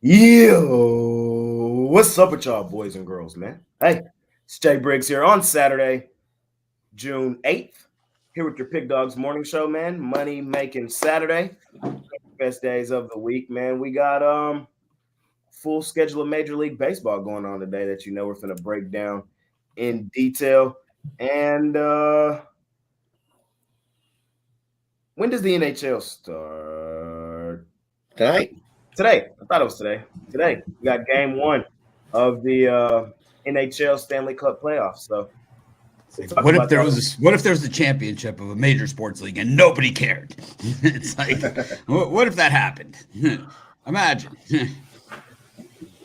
Yo, what's up with y'all boys and girls, man? Hey, it's Jay Briggs here on Saturday, June 8th, here with your Pig Dogs morning show, man. Money making Saturday. Best days of the week, man. We got full schedule of Major League Baseball going on today that we're gonna break down in detail. And when does the NHL start? Tonight. Today. I thought it was today. Today. We got game one of the NHL Stanley Cup playoffs. So what if there was a championship of a major sports league and nobody cared? It's like, what if that happened? Imagine.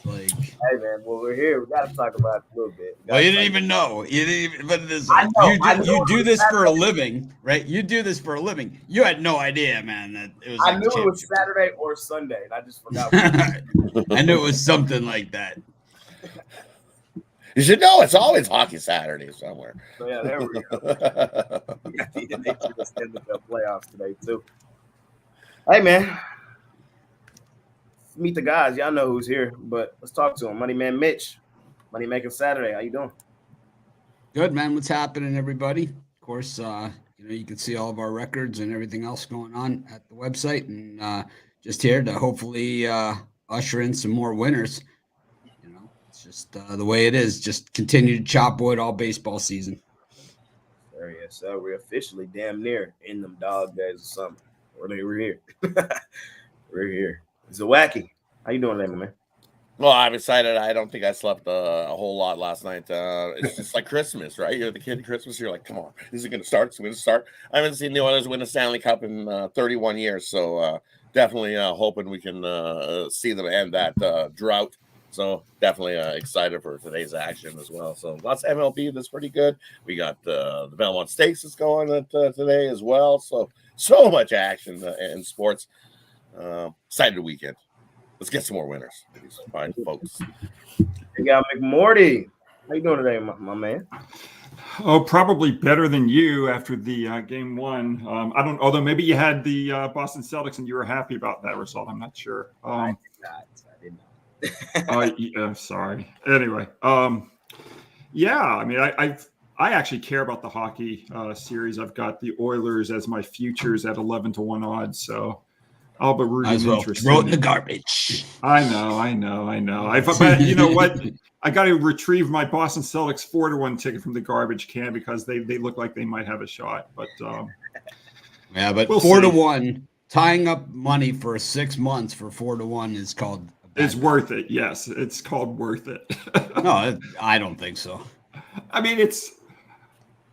Like, hey man, well we're here. We got to talk about it a little bit. Well, you didn't even know. You didn't even. But this, you do this for a living, right? You do this for a living. You had no idea, man, that it was. I knew it was Saturday or Sunday, and I just forgot. I knew it was something like that. You should know it's always Hockey Saturday somewhere. So yeah, there we go. We got the NHL Stanley Cup playoffs today too. Hey man. Meet the guys. Y'all know who's here, but let's talk to him. Money Man Mitch, Money Making Saturday. How you doing? Good, man. What's happening, everybody? Of course, you can see all of our records and everything else going on at the website, and just here to hopefully usher in some more winners. It's just the way it is. Just continue to chop wood all baseball season. There he is. So we're officially damn near in them dog days of summer. We're here. We're here. Zawacki, how you doing, man? Well, I'm excited. I don't think I slept a whole lot last night. It's just like Christmas, right? You're the kid at Christmas. You're like, come on, is it going to start? It's going to start. I haven't seen the Oilers win a Stanley Cup in 31 years, so definitely hoping we can see them end that drought. So definitely excited for today's action as well. So lots of MLB that's pretty good. We got the Belmont Stakes is going today as well. So much action in sports. Excited weekend. Let's get some more winners. These fine folks. You got McMorty. How you doing today, my man? Oh, probably better than you after the game one. I don't. Although maybe you had the Boston Celtics and you were happy about that result. I'm not sure. I did not. Yeah, sorry. Anyway, yeah. I mean, I actually care about the hockey series. I've got the Oilers as my futures at 11-1 odds. So. I'll be rooting interest. Throw it in the garbage. I know. But you know what? I got to retrieve my Boston Celtics 4-1 ticket from the garbage can because they look like they might have a shot. But yeah, but we'll 4-1 tying up money for 6 months for 4-1 is called. It's worth it. Yes, it's called worth it. No, I don't think so. I mean, it's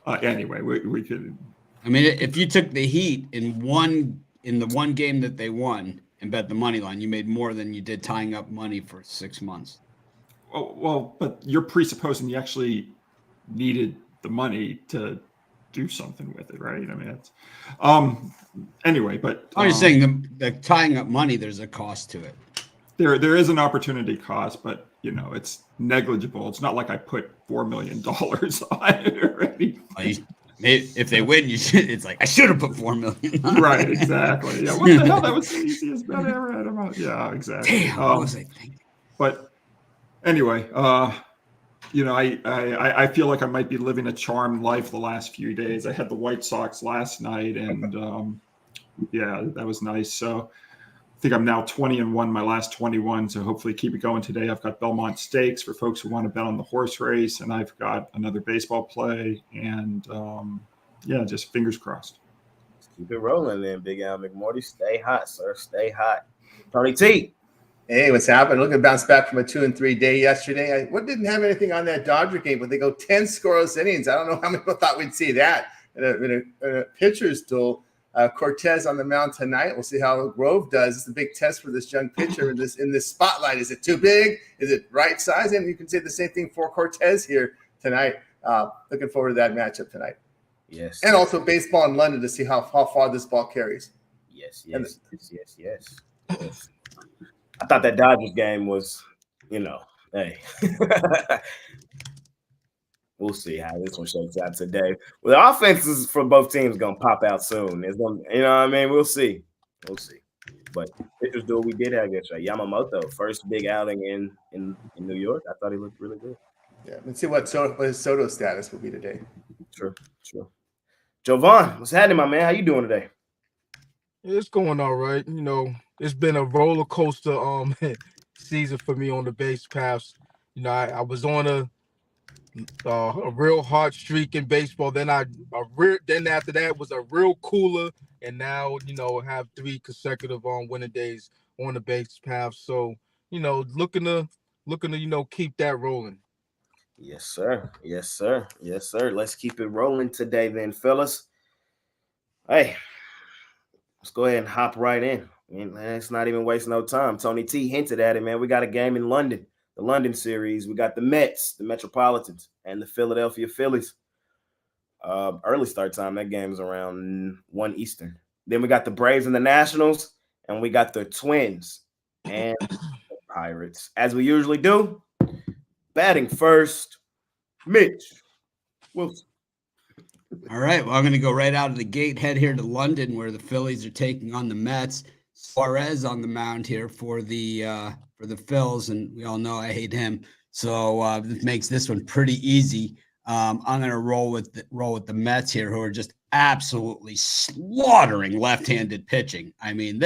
anyway. We could. I mean, if you took the Heat in the one game that they won and bet the money line, you made more than you did tying up money for 6 months. Well, but you're presupposing you actually needed the money to do something with it, right? I mean, it's anyway. But I'm just saying the tying up money, there's a cost to it. There is an opportunity cost, but it's negligible. It's not like I put $4 million on it already. If they win, it's like I should have put $4 million. Right, exactly. Yeah, what the hell? That was the easiest bet I ever had about. Yeah, exactly. Damn, what was I thinking? But anyway, I feel like I might be living a charmed life the last few days. I had the White Sox last night, and yeah, that was nice. So I think I'm now 20-1, my last 21. So hopefully keep it going today. I've got Belmont Stakes for folks who want to bet on the horse race, and I've got another baseball play, and yeah, just fingers crossed. Let's keep it rolling then, Big Al McMorty. Stay hot, sir. Stay hot. Tony T. Hey, what's happening? Looking to bounce back from a 2-3 day yesterday. I didn't have anything on that Dodger game, but they go 10 scoreless innings. I don't know how many people thought we'd see that in a pitcher's duel. Cortez on the mound tonight. We'll see how Grove does. It's a big test for this young pitcher in this spotlight. Is it too big? Is it right size? And you can say the same thing for Cortez here tonight. Looking forward to that matchup tonight. Yes. And also baseball in London to see how far this ball carries. Yes. I thought that Dodgers game was, hey. We'll see how this one shakes out today. Well, the offenses for both teams going to pop out soon. It's gonna, We'll see. But pitchers do what we did have yesterday. Yamamoto, first big outing in New York. I thought he looked really good. Yeah, let's see what his Soto status will be today. True. Jovan, what's happening, my man? How you doing today? It's going all right. It's been a roller coaster season for me on the base paths. I was on a real hot streak in baseball. Then then after that was a real cooler, and now have 3 consecutive winning days on the base path. So looking to keep that rolling. Yes, sir. Let's keep it rolling today, then, fellas. Hey, let's go ahead and hop right in. I mean, let's not even waste no time. Tony T hinted at it, man. We got a game in London, the London series. We got the Mets, the Metropolitans, and the Philadelphia Phillies. Early start time. That game is around 1 Eastern. Then we got the Braves and the Nationals, and we got the Twins and the Pirates. As we usually do, batting first, Mitch Wilson. All right. Well, I'm going to go right out of the gate, head here to London, where the Phillies are taking on the Mets. Suarez on the mound here for the Phils, and we all know I hate him. So this makes this one pretty easy. I'm going to roll with the Mets here, who are just absolutely slaughtering left-handed pitching. I mean,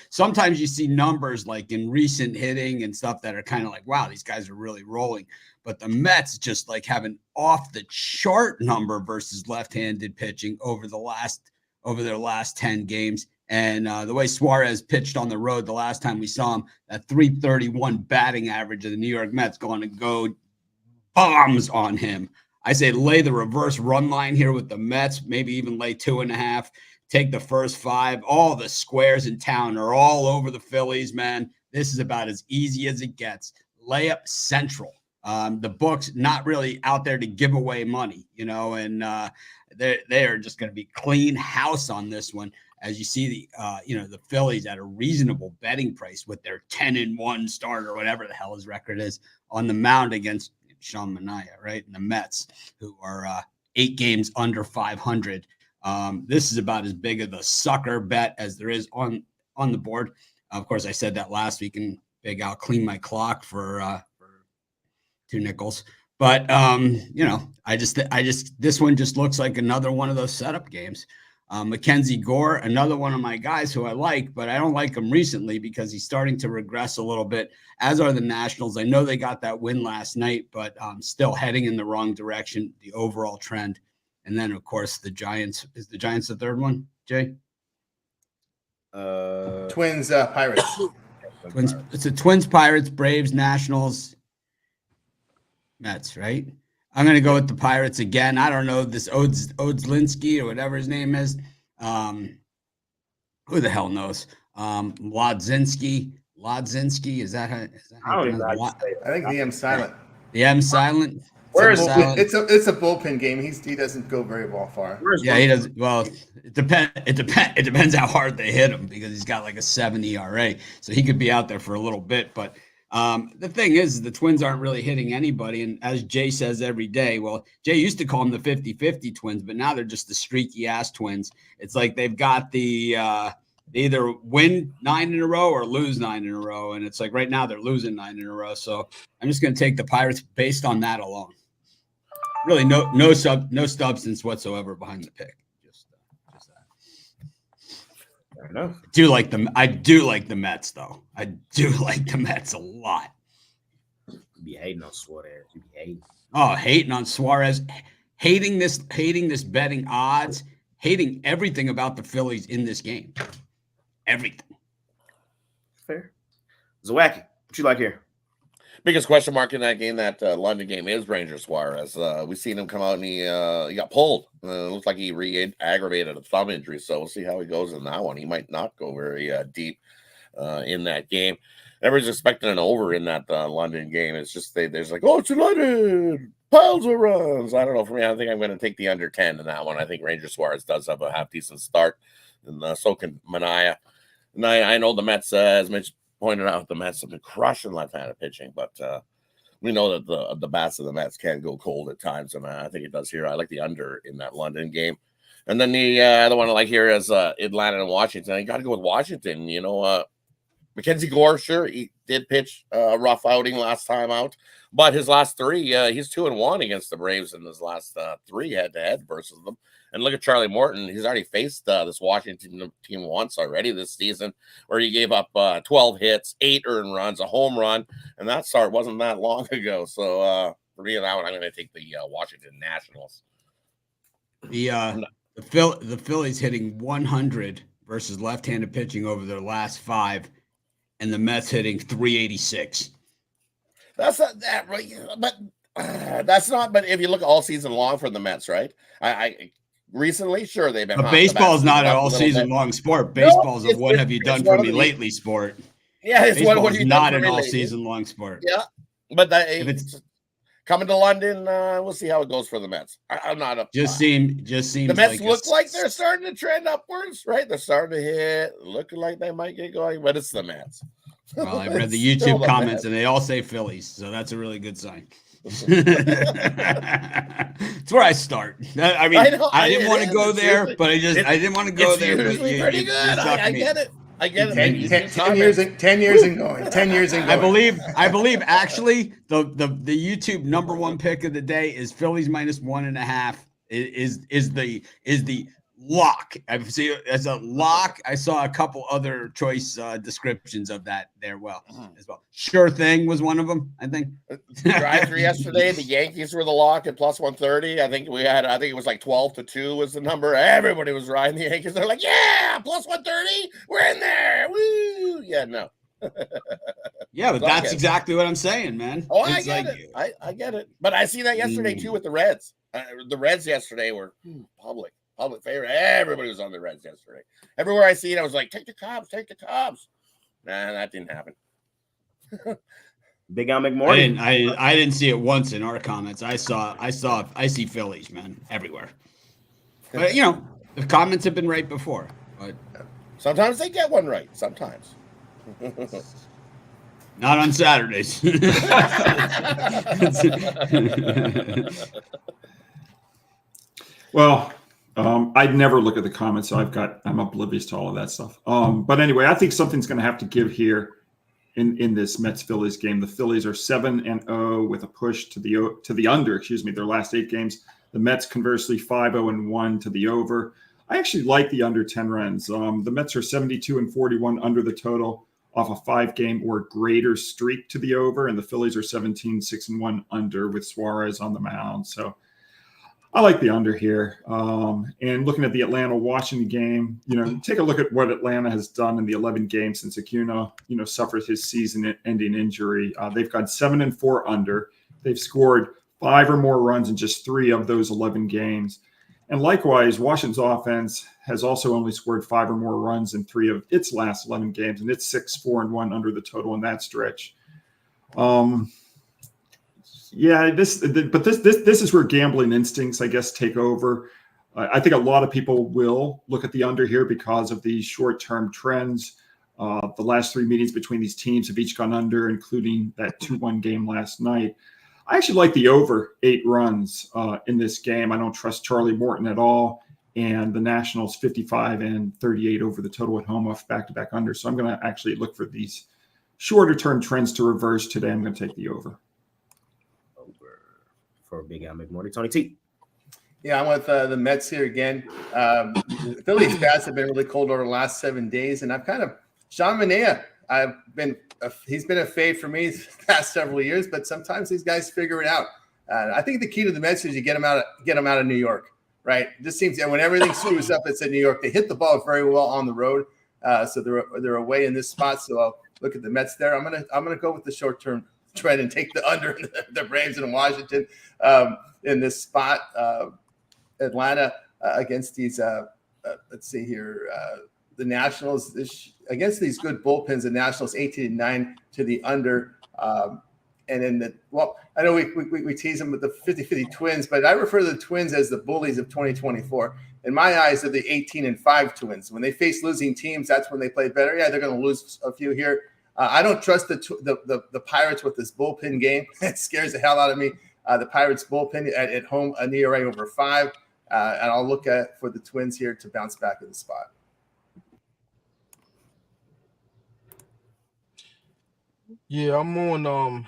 sometimes you see numbers like in recent hitting and stuff that are kind of like, wow, these guys are really rolling. But the Mets just like have an off the chart number versus left-handed pitching over their last 10 games. And the way Suarez pitched on the road the last time we saw him, that 331 batting average of the New York Mets going to go bombs on him. I say lay the reverse run line here with the Mets, maybe even lay 2.5. Take the first 5. All the squares in town are all over the Phillies, man. This is about as easy as it gets. Layup central. The books not really out there to give away money, and they are just going to be clean house on this one. As you see the Phillies at a reasonable betting price with their 10-1 start or whatever the hell his record is on the mound against Sean Manaea, right? And the Mets, who are 8 games under 500. This is about as big of the sucker bet as there is on the board. Of course, I said that last week, and big, I'll clean my clock for 2 nickels. But this one just looks like another one of those setup games. Mackenzie Gore, another one of my guys who I like, but I don't like him recently because he's starting to regress a little bit, as are the Nationals. I know they got that win last night, but still heading in the wrong direction, the overall trend. And then, of course, the Giants. Is the Giants the third one, Jay? Twins, Pirates. Twins. It's the Twins, Pirates, Braves, Nationals, Mets, right? I'm going to go with the Pirates again. I don't know this Odzlinski or whatever his name is. Who the hell knows? Lodzinski. Is that how? I don't even know how you say I think the M's silent. The M silent. Where is It's a bullpen game. He doesn't go very far. Yeah, he does. Well, it depends how hard they hit him because he's got like a 7 ERA, so he could be out there for a little bit. But the thing is, the Twins aren't really hitting anybody, and as Jay says every day, well, Jay used to call them the 50-50 Twins, but now they're just the streaky ass Twins. It's like they've got the they either win 9 in a row or lose 9 in a row, and it's like right now they're losing 9 in a row. So I'm just going to take the Pirates based on that alone. Really, no substance whatsoever behind the pick. Just that. Fair enough. I do like the Mets, though. I do like the Mets a lot. You be hating on Suarez. You be hating. Oh, hating on Suarez, hating this betting odds, hating everything about the Phillies in this game. Everything. Fair. Zawacki, what you like here? Biggest question mark in that game, that London game, is Ranger Suarez. We seen him come out and he got pulled. Looks like he aggravated a thumb injury, so we'll see how he goes in that one. He might not go very deep in that game. Everyone's expecting an over in that London game. It's just there's like, oh, it's United, piles of runs. I don't know. For me, I think I'm going to take the under 10 in that one. I think Ranger Suarez does have a half-decent start, and so can Manaea. And I know the Mets, as Mitch pointed out, the Mets have been crushing left-handed pitching, but we know that the bats of the Mets can go cold at times, and I think it does here. I like the under in that London game. And then the other one I like here is Atlanta and Washington. You got to go with Washington. Mackenzie Gore, sure, he did pitch a rough outing last time out, but his last three, he's 2-1 against the Braves in his last three head-to-head versus them. And look at Charlie Morton; he's already faced this Washington team once already this season, where he gave up 12 hits, 8 earned runs, a home run, and that start wasn't that long ago. So for me, that one, I'm going to take the Washington Nationals. The Phillies hitting 100 versus left-handed pitching over their last 5. And the Mets hitting 386. That's not that right, but that's not. But if you look all season long for the Mets, right? I recently, sure, they've been. But baseball's not an all season long sport. Baseball's a what have you done for me lately sport. Yeah, it's baseball what is have you not done for an me all lately? Season long sport. Yeah, but if it's coming to London, we'll see how it goes for the Mets. I'm not up. Just seems the Mets look like they're starting to trend upwards, right? They're starting to hit, looking like they might get going, but it's the Mets. Well, I read the YouTube comments and they all say Phillies, so that's a really good sign. It's where I start. I mean, I didn't want to go there, but I didn't want to go there. But pretty good. I get it. I get it. 10 years and going. 10 years and going. I believe actually the YouTube number one pick of the day is Phillies -1.5 is the lock. I've seen it as a lock. I saw a couple other choice descriptions of that there as well. Sure thing was one of them, I think. Drive-through yesterday, the Yankees were the lock at +130. I think it was like 12-2 was the number. Everybody was riding the Yankees. They're like, yeah, +130. We're in there. Woo! Yeah, no. Yeah, but that's exactly what I'm saying, man. Oh, I get it. I get it. But I see that yesterday too with the Reds. The Reds yesterday were public favorite. Everybody was on the Reds yesterday. Everywhere I see it, I was like, take the Cubs. Nah, that didn't happen. Big Al McMorty. I didn't see it once in our comments. I see Phillies, man, everywhere. But the comments have been right before. But sometimes they get one right. Sometimes. Not on Saturdays. Well, I'd never look at the comments, so I'm oblivious to all of that stuff. But anyway, I think something's going to have to give here in this Mets-Phillies game. The Phillies are 7-0 with a push to the under. Their last 8 games. The Mets, conversely, 5-0-1 to the over. I actually like the under 10 runs. The Mets are 72-41 under the total off a 5-game or greater streak to the over, and the Phillies are 17-6-1 under with Suarez on the mound. So I like the under here. And looking at the Atlanta-Washington game, take a look at what Atlanta has done in the 11 games since Acuna, suffered his season-ending injury. They've gone 7-4 under. They've scored 5 or more runs in just 3 of those 11 games. And likewise, Washington's offense has also only scored 5 or more runs in 3 of its last 11 games, and it's 6-4-1 under the total in that stretch. Yeah, this is where gambling instincts, I guess, take over. I think a lot of people will look at the under here because of these short-term trends. The last 3 meetings between these teams have each gone under, including that 2-1 game last night. I actually like the over 8 runs in this game. I don't trust Charlie Morton at all. And the Nationals 55-38 over the total at home off back-to-back under. So I'm going to actually look for these shorter-term trends to reverse today. I'm going to take the over. For Big Al McMorty. Tony T. Yeah, I'm with the Mets here again. The Phillies bats have been really cold over the last 7 days, and I've kind of Sean Manaea. He's been a fade for me the past several years, but sometimes these guys figure it out. I think the key to the Mets is you get them out of New York, right? It just seems that when everything screws up, it's in New York. They hit the ball very well on the road, so they're away in this spot. So I'll look at the Mets there. I'm gonna go with the short term trend and take the under the Braves in Washington in this spot. Atlanta against these. Let's see here. The Nationals against these good bullpens. The Nationals 18-9 to the under. And then I know we tease them with the 50-50 Twins, but I refer to the Twins as the bullies of 2024. In my eyes, they're the 18-5 Twins. When they face losing teams, that's when they play better. Yeah, they're going to lose a few here. I don't trust the Pirates with this bullpen game. It scares the hell out of me. The Pirates bullpen at home, an ERA over 5. And I'll look for the Twins here to bounce back in the spot. Yeah, I'm on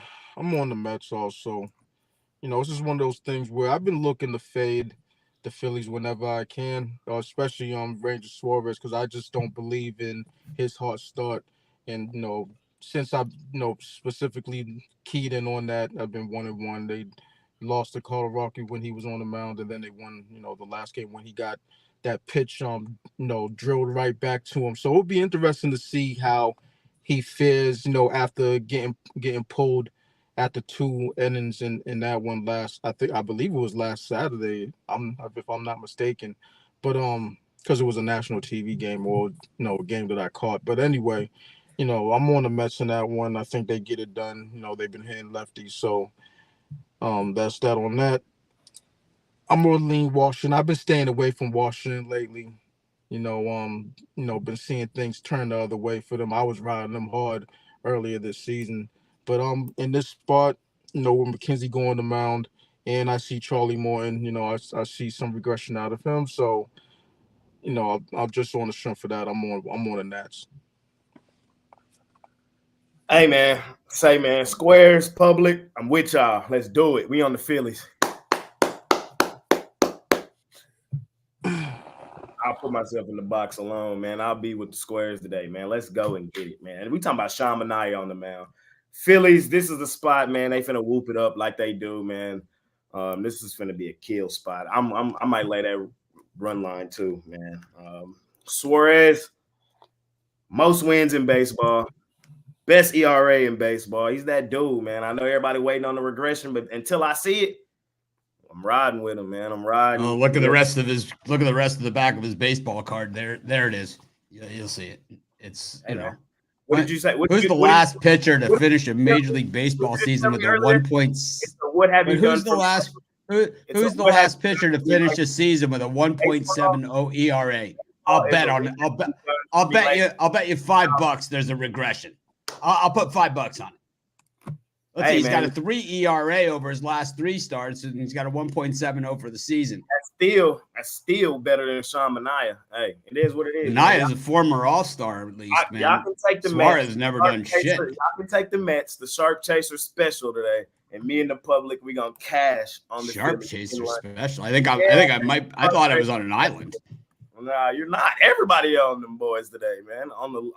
the Mets also. It's just one of those things where I've been looking to fade the Phillies whenever I can, especially Ranger Suarez, because I just don't believe in his hot start. And since I've specifically keyed in on that, I've been 1-1. They lost to Colorado when he was on the mound, and then they won the last game when he got that pitch drilled right back to him. So it'll be interesting to see how he fares after getting pulled after 2 innings in that one I believe it was last Saturday. If I'm not mistaken, but because it was a national TV game or a game that I caught. But anyway, I'm on the Mets in that one. I think they get it done. They've been hitting lefties, so that's that on that. I'm gonna lean Washington. I've been staying away from Washington lately. Been seeing things turn the other way for them. I was riding them hard earlier this season. But in this spot, with McKenzie going to mound, and I see Charlie Morton, I see some regression out of him. So, I'll just on the strength for that. I'm on the Nats. Hey man, squares, public. I'm with y'all. Let's do it. We on the Phillies. I'll put myself in the box alone, man. I'll be with the squares today, man. Let's go and get it, man. We talking about Sean Manaea on the mound. Phillies, this is the spot, man. They finna whoop it up like they do, man. This is finna be a kill spot. I might lay that run line too, man. Suarez, most wins in baseball, best ERA in baseball. He's that dude, man. I know everybody waiting on the regression, but until I see it, I'm riding with him, man. I'm riding. Oh, look at the rest of the back of his baseball card. There it is. You'll see it. It's What did you say? Who's the last pitcher to finish a Major League Baseball season with a 1 point? What have you done? Who's the last? Who's the last pitcher to finish a season with a 1.70 ERA? I'll bet you $5 there's a regression. I'll put $5 on it. Let's see, he's got a 3 ERA over his last 3 starts, and he's got a 1.70 for the season. That's still better than Sean Manaea. Hey, it is what it is. Manaea is a former All-Star, at least, man. Y'all can take the Suarez Mets. has never done shit. Y'all can take the Mets, the Sharp Chaser special today, and me and the public, we gonna cash on the Sharp Chaser special. I thought I was on an island. Nah, you're not. Everybody on them boys today, man.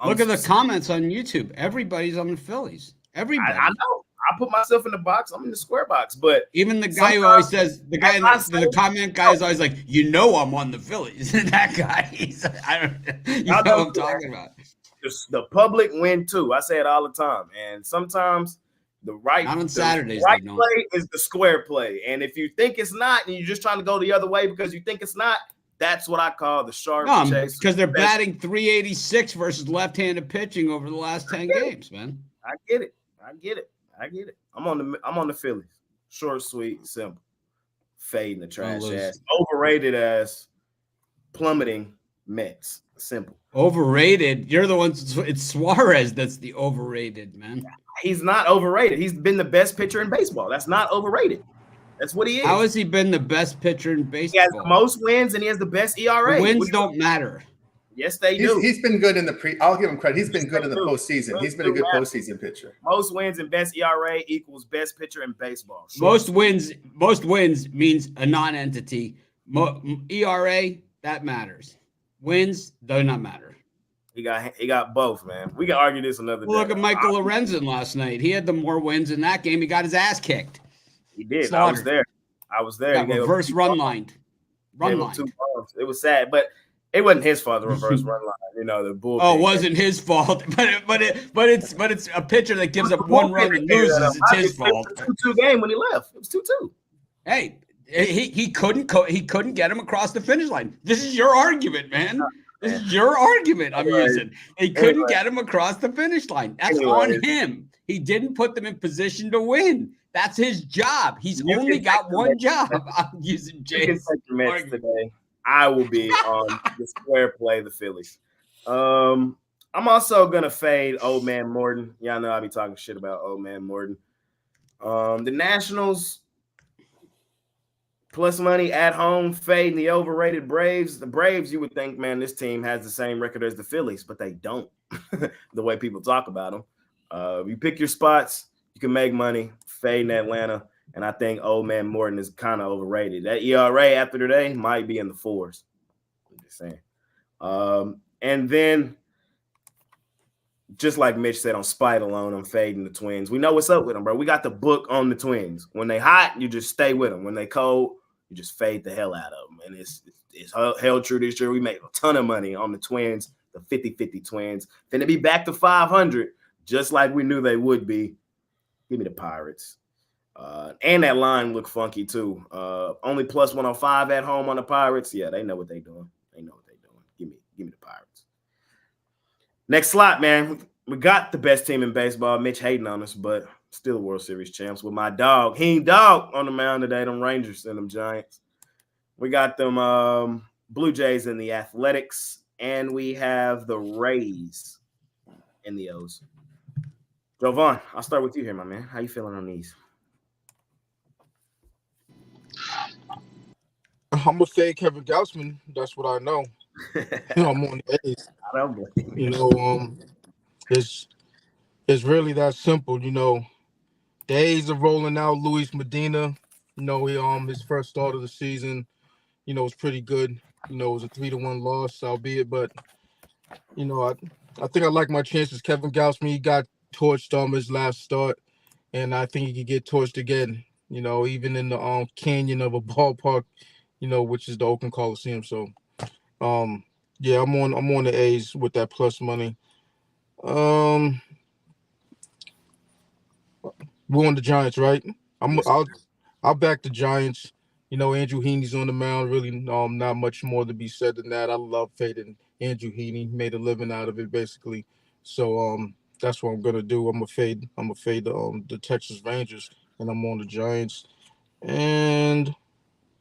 Look at the comments on YouTube. Everybody's on the Phillies. Everybody. I know. I put myself in the box. I'm in the square box, but even the guy who always says the comment guy is always like, I'm on the Phillies. That guy, what I'm talking about. The public win too. I say it all the time, and sometimes the right not on Saturdays. Right play is the square play, and if you think it's not, and you're just trying to go the other way because you think it's not, that's what I call the sharp chase. Because they're batting 386 versus left-handed pitching over the last 10 games, man. I get it. I'm on the Phillies. Short, sweet, simple. Fading the trash ass. Overrated ass. Plummeting Mets. Simple. Overrated. You're the ones. It's Suarez that's the overrated, man. He's not overrated. He's been the best pitcher in baseball. That's not overrated. That's what he is. How has he been the best pitcher in baseball? He has the most wins and he has the best ERA. The wins don't matter. Yes, they do. He's been good in the I'll give him credit. He's been good in the postseason. He's been a good postseason pitcher. Most wins and best ERA equals best pitcher in baseball. Sure. Most wins means a non-entity. ERA, that matters. Wins do not matter. He got both, man. We can argue this another day. Look at Michael Lorenzen last night. He had the more wins in that game. He got his ass kicked. He did. Slaughtered. I was there. Got reverse run line. It was sad, but it wasn't his fault. The reverse run line, the bull. Oh, it wasn't his fault, but it's a pitcher that gives up one run and loses. It's his fault. It was a 2-2 game when he left. It was 2-2. Hey, he couldn't get him across the finish line. This is your argument, man. This is your argument I'm using. He couldn't get him across the finish line. That's on him. He didn't put them in position to win. That's his job. He's only got one job. I'm using Jay's argument today. I will be on the square play, the Phillies. I'm also gonna fade Old Man Morton. Y'all know I be talking shit about Old Man Morton. The Nationals, Plus money at home, fading the overrated Braves. The Braves, you would think, man, this team has the same record as the Phillies, but they don't. The way people talk about them. You pick your spots, you can make money. Fading Atlanta, and I think old man Morton is kind of overrated. That ERA after today might be in the 4s. I'm just saying. And then, just like Mitch said, on spite alone, I'm fading the Twins. We know what's up with them, bro. We got the book on the Twins. When they hot, you just stay with them. When they cold, you just fade the hell out of them. And it's held true this year. We made a ton of money on the Twins, the 50-50 Twins. Then they be back to 500, just like we knew they would be. Give me the Pirates. And that line looked funky, too. Only plus 105 at home on the Pirates. Yeah, they know what they're doing. They know what they're doing. Give me the Pirates. Next slot, man. We got the best team in baseball. Mitch hating on us, but still World Series champs with my dog. He ain't dog on the mound today. Them Rangers and them Giants. We got them Blue Jays and the Athletics, and we have the Rays and the O's. Jovan, I'll start with you here, my man. How you feeling on these? I'm gonna fade Kevin Gausman. That's what I know. I'm on the A's. I don't You know, it's really that simple. You know, the A's are rolling out Luis Medina. You know, his first start of the season, you know, was pretty good. You know, it was a 3-1 loss, albeit, but you know, I think I like my chances. Kevin Gausman, he got torched his last start, and I think he could get torched again. You know, even in the canyon of a ballpark, you know, which is the Oakland Coliseum. So, yeah, I'm on the A's with that plus money. We're on the Giants, right? I'll back the Giants. You know, Andrew Heaney's on the mound. Really, not much more to be said than that. I love fading Andrew Heaney. Made a living out of it, basically. So, that's what I'm gonna do. I'm gonna fade the Texas Rangers, and I'm on the Giants. And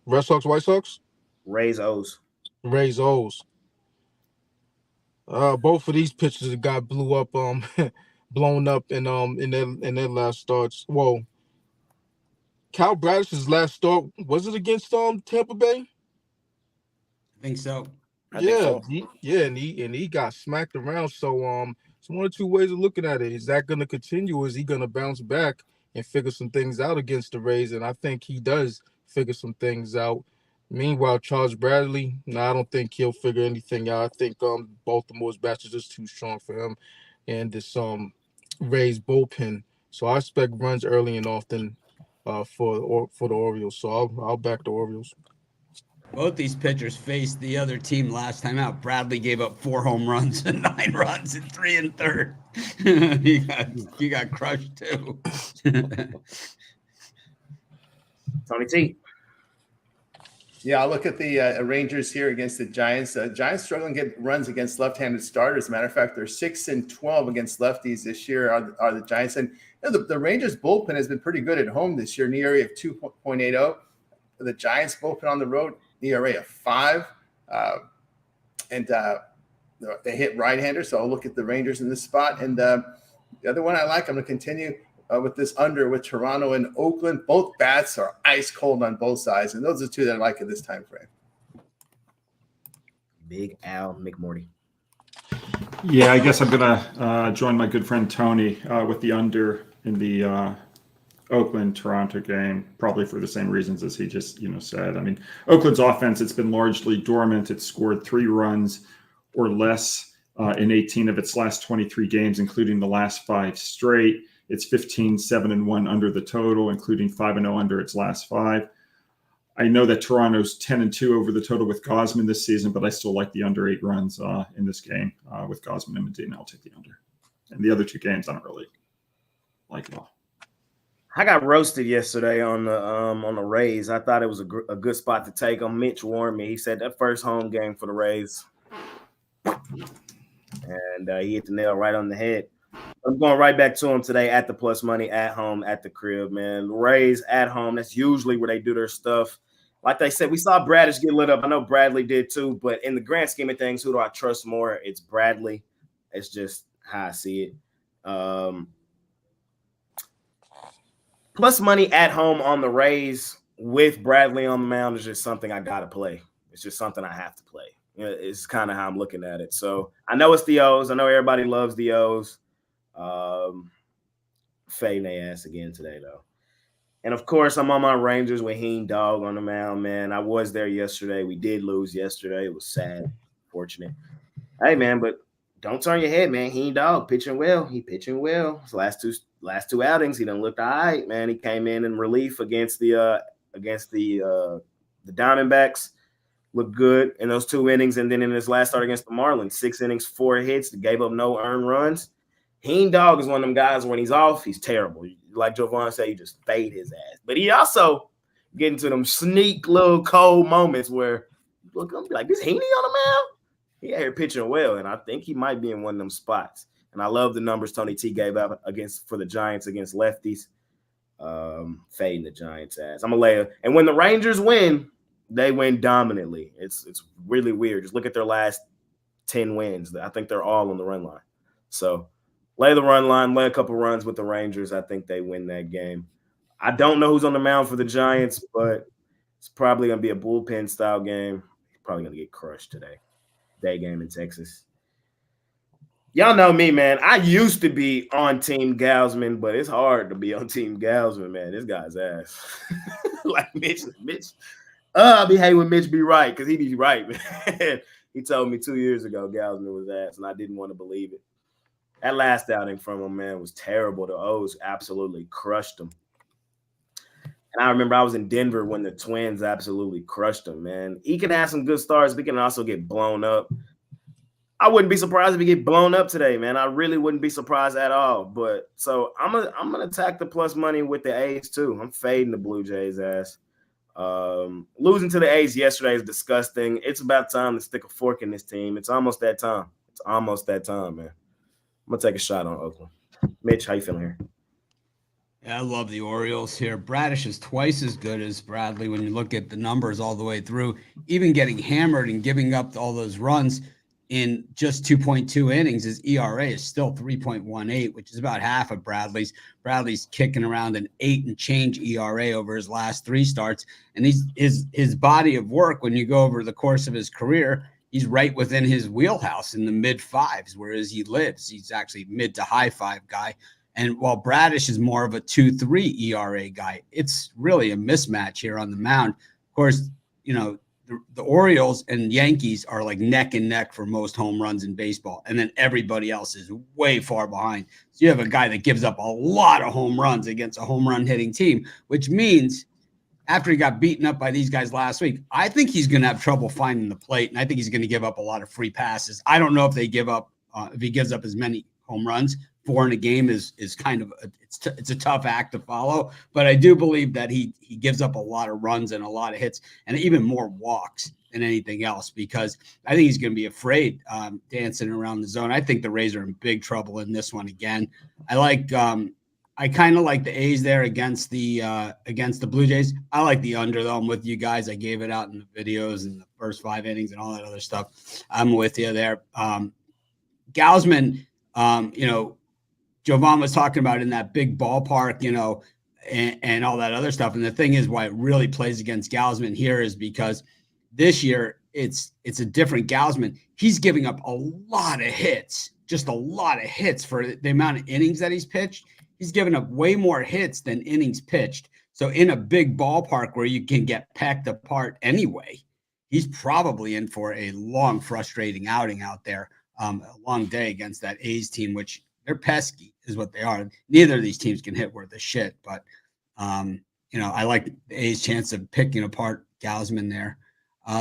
Red Sox, White Sox, Rays, O's. Rays, O's. Both of these pitchers got blown up in their last starts. Whoa. Cal Bradish's last start, was it against Tampa Bay? I think so. I think so. And he got smacked around. So it's one or two ways of looking at it. Is that going to continue? Or is he going to bounce back and figure some things out against the Rays? And I think he does figure some things out. Meanwhile, Charles Bradley, no, I don't think he'll figure anything out. I think Baltimore's batch is just too strong for him, and this Rays bullpen. So I expect runs early and often for the Orioles. So I'll back the Orioles. Both these pitchers faced the other team last time out. Bradley gave up 4 home runs and 9 runs in 3 1/3. he got crushed too. Tony T. Yeah, I'll look at the Rangers here against the Giants. Giants struggling to get runs against left-handed starters. As a matter of fact, they're 6-12 against lefties this year are the Giants. And you know, the Rangers bullpen has been pretty good at home this year, an ERA of 2.80. The Giants bullpen on the road, ERA of 5. And they hit right-handers, so I'll look at the Rangers in this spot. And the other one I like, I'm going to continue with this under with Toronto and Oakland. Both bats are ice cold on both sides, and those are 2 that I like in this time frame. Big Al McMorty. Yeah, I guess I'm gonna join my good friend Tony with the under in the Oakland-Toronto game, probably for the same reasons as he just said. I mean, Oakland's offense, it's been largely dormant. It's scored 3 runs or less in 18 of its last 23 games, including the last 5 straight. It's 15-7-1 under the total, including 5-0 under its last 5. I know that Toronto's 10-2 over the total with Gausman this season, but I still like the under 8 runs in this game with Gausman and Medina. I'll take the under. And the other 2 games, I don't really like at all. I got roasted yesterday on the Rays. I thought it was a good spot to take them. Mitch warned me. He said that first home game for the Rays, and he hit the nail right on the head. I'm going right back to him today at the plus money, at home, at the crib, man. Rays at home, that's usually where they do their stuff. Like they said, we saw Bradish get lit up. I know Bradley did too, but in the grand scheme of things, who do I trust more? It's Bradley. It's just how I see it. Plus money at home on the Rays. with Bradley on the mound is just something I got to play. It's just something I have to play. It's kind of how I'm looking at it. So I know it's the O's. I know everybody loves the O's. Fading their ass again today, though. And, of course, I'm on my Rangers with Heen Dog on the mound, man. I was there yesterday. We did lose yesterday. It was sad, fortunate. Hey, man, but don't turn your head, man. Heen Dog pitching well. He pitching well. His last two outings, he done looked all right, man. He came in relief against the Diamondbacks. Looked good in those 2 innings. And then in his last start against the Marlins, 6 innings, 4 hits, gave up no earned runs. Heen Dog is one of them guys when he's off, he's terrible. Like Jovan said, you just fade his ass. But he also get into them sneak little cold moments where look, I'm like, this Heaney on the mound? He out here pitching well, and I think he might be in one of them spots. And I love the numbers Tony T gave out for the Giants against lefties. Fading the Giants' ass. I'm a layer. And when the Rangers win, they win dominantly. It's really weird. Just look at their last 10 wins. I think they're all on the run line. So lay the run line, lay a couple runs with the Rangers. I think they win that game. I don't know who's on the mound for the Giants, but it's probably going to be a bullpen-style game. He's probably going to get crushed today. Day game in Texas. Y'all know me, man. I used to be on Team Gausman, but it's hard to be on Team Gausman, man. This guy's ass. Like Mitch. I'll be hating when Mitch be right because he be right, man. He told me 2 years ago Gausman was ass, and I didn't want to believe it. That last outing from him, man, was terrible. The O's absolutely crushed him. And I remember I was in Denver when the Twins absolutely crushed him, man. He can have some good starts, but he can also get blown up. I wouldn't be surprised if he get blown up today, man. I really wouldn't be surprised at all. But so I'm gonna attack the plus money with the A's too. I'm fading the Blue Jays' ass. Losing to the A's yesterday is disgusting. It's about time to stick a fork in this team. It's almost that time. Man. I'm going to take a shot on Oakland. Mitch, how you feeling here? Yeah, I love the Orioles here. Bradish is twice as good as Bradley when you look at the numbers all the way through. Even getting hammered and giving up all those runs in just 2.2 innings, his ERA is still 3.18, which is about half of Bradley's. Bradley's kicking around an 8 and change ERA over his last 3 starts. And his body of work, when you go over the course of his career, he's right within his wheelhouse in the mid-5s, whereas he lives. He's actually mid to high 5 guy. And while Bradish is more of a 2.3 ERA guy, it's really a mismatch here on the mound. Of course, you know, the Orioles and Yankees are like neck and neck for most home runs in baseball. And then everybody else is way far behind. So you have a guy that gives up a lot of home runs against a home run hitting team, which means after he got beaten up by these guys last week, I think he's going to have trouble finding the plate, and I think he's going to give up a lot of free passes. I don't know if if he gives up as many home runs. 4 in a game is kind of it's a tough act to follow, but I do believe that he gives up a lot of runs and a lot of hits and even more walks than anything else, because I think he's going to be afraid dancing around the zone. I think the Rays are in big trouble in this one again. I kind of like the A's there against the Blue Jays. I like the under, though. I'm with you guys. I gave it out in the videos and the first 5 innings and all that other stuff. I'm with you there. Gausman, Jovan was talking about in that big ballpark, and all that other stuff. And the thing is, why it really plays against Gausman here is because this year it's a different Gausman. He's giving up a lot of hits, just a lot of hits for the amount of innings that he's pitched. He's given up way more hits than innings pitched. So in a big ballpark where you can get pecked apart anyway, he's probably in for a long, frustrating outing out there, a long day against that A's team, which they're pesky is what they are. Neither of these teams can hit worth a shit, but I like the A's chance of picking apart Gausman there.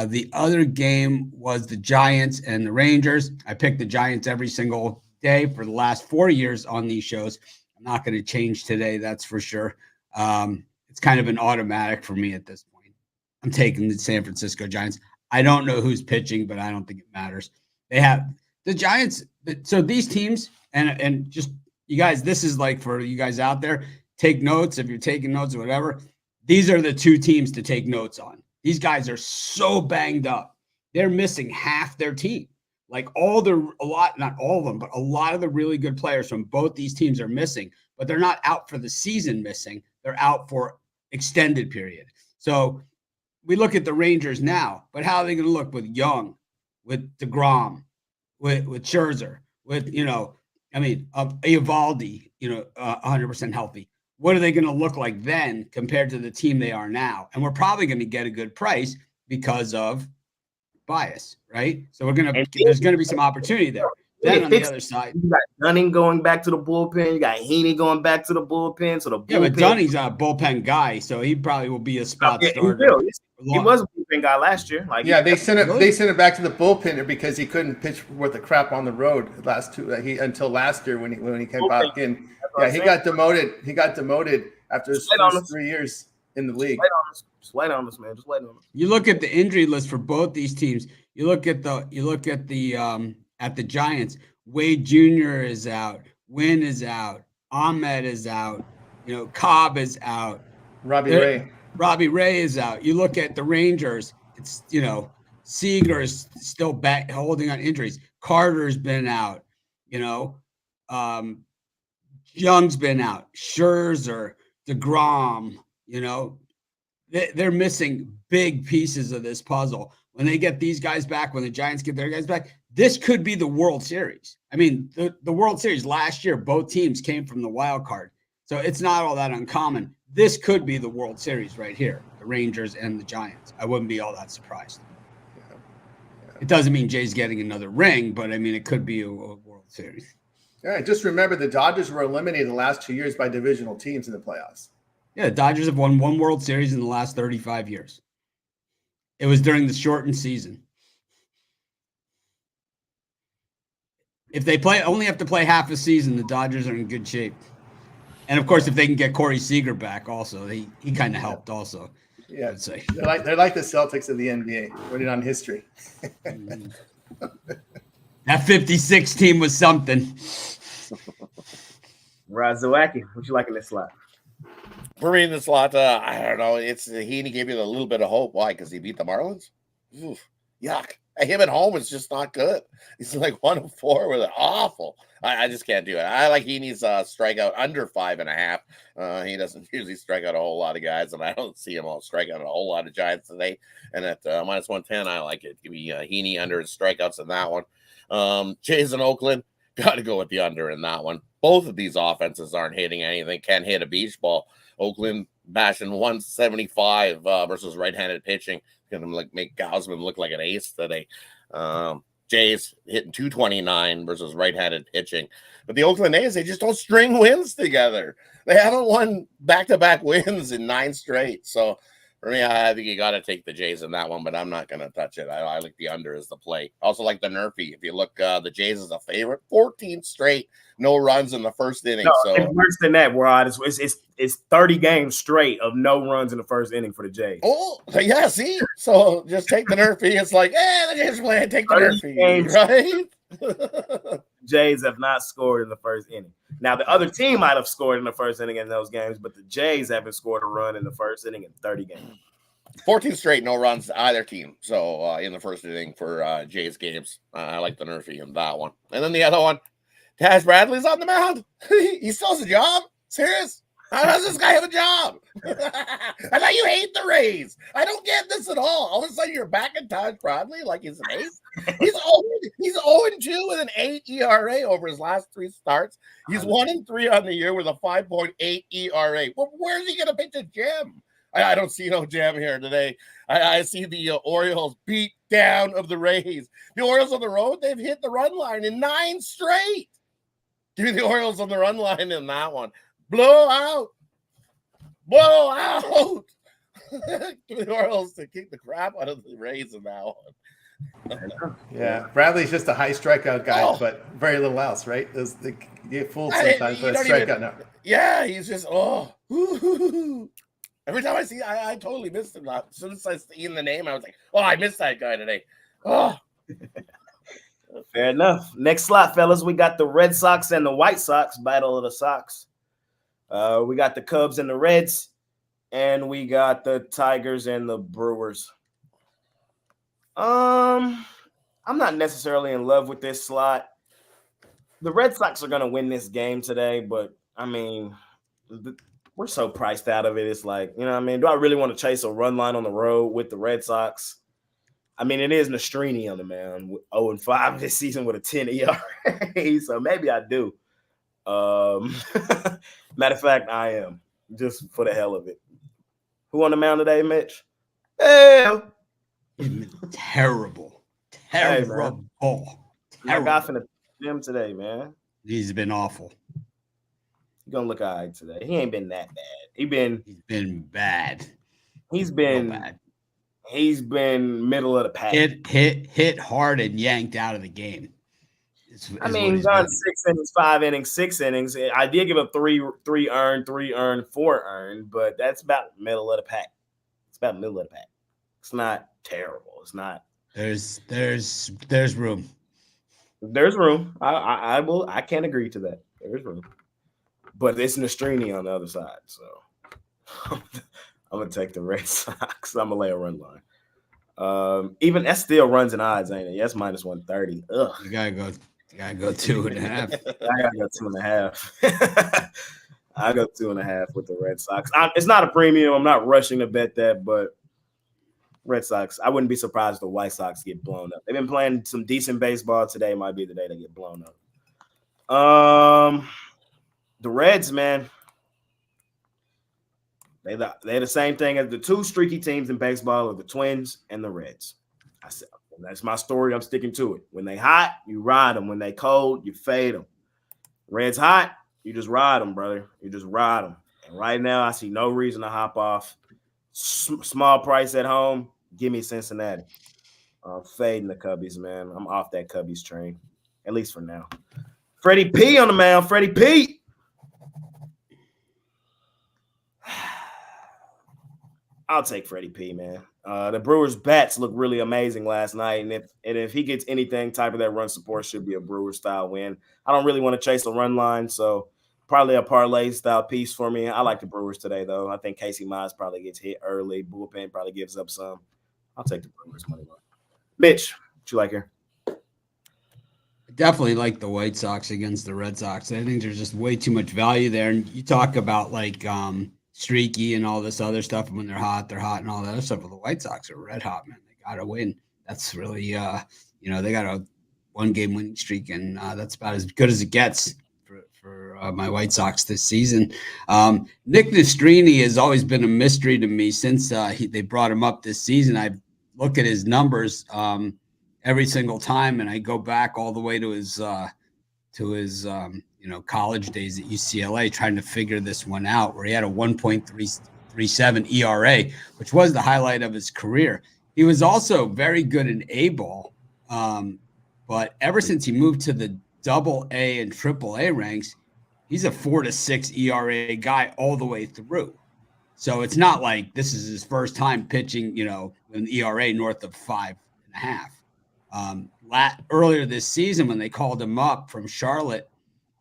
The other game was the Giants and the Rangers. I picked the Giants every single day for the last 4 years on these shows. I'm not going to change today, that's for sure. It's kind of an automatic for me at this point. I'm taking the San Francisco Giants. I don't know who's pitching, but I don't think it matters. They have the Giants. So these teams, and just you guys, this is like for you guys out there, take notes if you're taking notes or whatever. These are the 2 teams to take notes on. These guys are so banged up. They're missing half their team. Like not all of them, but a lot of the really good players from both these teams are missing, but they're not out for the season missing. They're out for extended period. So we look at the Rangers now, but how are they going to look with Young, with DeGrom, with Scherzer, with, Eovaldi, 100% healthy? What are they going to look like then compared to the team they are now? And we're probably going to get a good price because of bias, right? So there's going to be some opportunity there. Then on the other side, you got Dunning going back to the bullpen. You got Heaney going back to the bullpen. So but Dunning's a bullpen guy, so he probably will be a spot starter. He was a bullpen guy last year. They sent it back to the bullpen because he couldn't pitch worth the crap on the road until last year when he came back in. Yeah, he got demoted. He got demoted after his first 3 years in the league. Just wait on this, man. Just wait on this. You look at the injury list for both these teams. You look at the Giants. Wade Jr. is out. Wynn is out. Ahmed is out. Cobb is out. Robbie Ray is out. You look at the Rangers. It's Seager is still back holding on injuries. Carter's been out. Young's been out. Scherzer, DeGrom. They're missing big pieces of this puzzle. When they get these guys back, when the Giants get their guys back, this could be the World Series. I mean, the World Series last year, both teams came from the wild card. So it's not all that uncommon. This could be the World Series right here, the Rangers and the Giants. I wouldn't be all that surprised. Yeah. It doesn't mean Jay's getting another ring, but I mean, it could be a World Series. All right, just remember the Dodgers were eliminated the last 2 years by divisional teams in the playoffs. Yeah, the Dodgers have won one World Series in the last 35 years. It was during the shortened season. If they only have to play half a season, the Dodgers are in good shape. And of course, if they can get Corey Seager back, also he kind of helped. Also, yeah, I'd say they're like the Celtics of the NBA, running on history. That 56 team was something. Razowaki, what you like in this slot? For me in this slot, I don't know. Heaney gave you a little bit of hope. Why? Because he beat the Marlins. Oof, yuck. Him at home is just not good. He's like 1-4 with it. Awful. I just can't do it. I like Heaney's strikeout under 5.5. He doesn't usually strike out a whole lot of guys, and I don't see him all strike out a whole lot of Giants today. And at minus 110, I like it. Give me Heaney under his strikeouts in that one. Jays in Oakland, got to go with the under in that one. Both of these offenses aren't hitting anything. Can't hit a beach ball. Oakland bashing 175 versus right-handed pitching. Going to make Gausman look like an ace today. Jays hitting 229 versus right-handed pitching. But the Oakland A's, they just don't string wins together. They haven't won back-to-back wins in 9 straight. So for me, I think you got to take the Jays in that one, but I'm not going to touch it. I like the under as the play. Also like the Nerfy. If you look, the Jays is a favorite. 14 straight, no runs in the first inning. No, so it's worse than that, Rod. It's 30 games straight of no runs in the first inning for the Jays. Oh, yeah, see? So just take the Nerfy. It's like, the Jays playing, take the Nerfy, right? Jays have not scored in the first inning. Now, the other team might have scored in the first inning in those games, but the Jays haven't scored a run in the first inning in 30 games. 14 straight, no runs to either team. So in the first inning for Jays games, I like the Nerfy in that one. And then the other one, Taz Bradley's on the mound. He still has a job? Serious? How does this guy have a job? I thought you hate the Rays. I don't get this at all. All of a sudden, you're back in Taz Bradley like he's an ace. He's 0-2 with an 8 ERA over his last 3 starts. He's 1-3 on the year with a 5.8 ERA. Well, where's he going to pitch a gem? I don't see no jam here today. I see the Orioles beat down of the Rays. The Orioles on the road, they've hit the run line in 9 straight. Give me the Orioles on the run line in that one. Blow out. Give me the Orioles to kick the crap out of the Rays in that one. Yeah, Bradley's just a high strikeout guy, but very little else, right? They get fooled sometimes by a strikeout now. Yeah, he's just every time I see, I totally missed him. As soon as I seen the name, I was like, I missed that guy today. Fair enough. Next slot, fellas, we got the Red Sox and the White Sox, battle of the Sox. We got the Cubs and the Reds, and we got the Tigers and the Brewers. I'm not necessarily in love with this slot. The Red Sox are going to win this game today, but I mean, we're so priced out of it. It's like, you know what I mean? Do I really want to chase a run line on the road with the Red Sox? I mean, it is Nostrini on the mound, 0-5 this season with a 10 ERA. So maybe I do. Matter of fact, I am, just for the hell of it. Who on the mound today, Mitch? Hell. Terrible. Terrible. I got finna him today, man. He's been awful. He's gonna look all right today. He ain't been that bad. He's been bad. He's been bad. He's been middle of the pack. Hit hard and yanked out of the game. I mean, he's gone 6 innings, 5 innings, 6 innings. I did give up three earned, 4 earned, but that's about middle of the pack. It's about middle of the pack. It's not terrible. It's not. There's room. There's room. I can't agree to that. There's room. But it's Nostrini on the other side, so I'm gonna take the Red Sox. I'm gonna lay a run line. Even that still runs in odds, ain't it? Yes, minus 130. Ugh. You gotta go 2.5. I gotta go 2.5. I go 2.5 with the Red Sox. It's not a premium. I'm not rushing to bet that, but Red Sox. I wouldn't be surprised if the White Sox get blown up. They've been playing some decent baseball. Today might be the day they get blown up. The Reds, man. They're the same thing as the two streaky teams in baseball are the Twins and the Reds. I said that's my story. I'm sticking to it. When they hot, you ride them. When they cold, you fade them. Reds hot, you just ride them, brother. You just ride them. And right now, I see no reason to hop off. Small price at home. Give me Cincinnati. Fading the Cubbies, man. I'm off that Cubbies train, at least for now. Freddie P on the mound. Freddie P. I'll take Freddie P, man. The Brewers' bats look really amazing last night, and if he gets anything type of that run support, should be a Brewer-style win. I don't really want to chase a run line, so probably a parlay-style piece for me. I like the Brewers today, though. I think Casey Mize probably gets hit early. Bullpen probably gives up some. I'll take the Brewers money line. Mitch, what you like here? Definitely like the White Sox against the Red Sox. I think there's just way too much value there. And you talk about like streaky and all this other stuff. And when they're hot and all that other stuff. Well, the White Sox are red hot, man. They got to win. That's really, they got a 1-game winning streak, and that's about as good as it gets for my White Sox this season. Nick Nostrini has always been a mystery to me since they brought him up this season. I've looked at his numbers every single time, and I go back all the way to his college days at UCLA, trying to figure this one out, where he had a 1.337 ERA, which was the highlight of his career. He was also very good in A-ball, but ever since he moved to the AA and AAA ranks, he's a 4-6 ERA guy all the way through. So it's not like this is his first time pitching, an ERA north of 5.5. Earlier this season, when they called him up from Charlotte,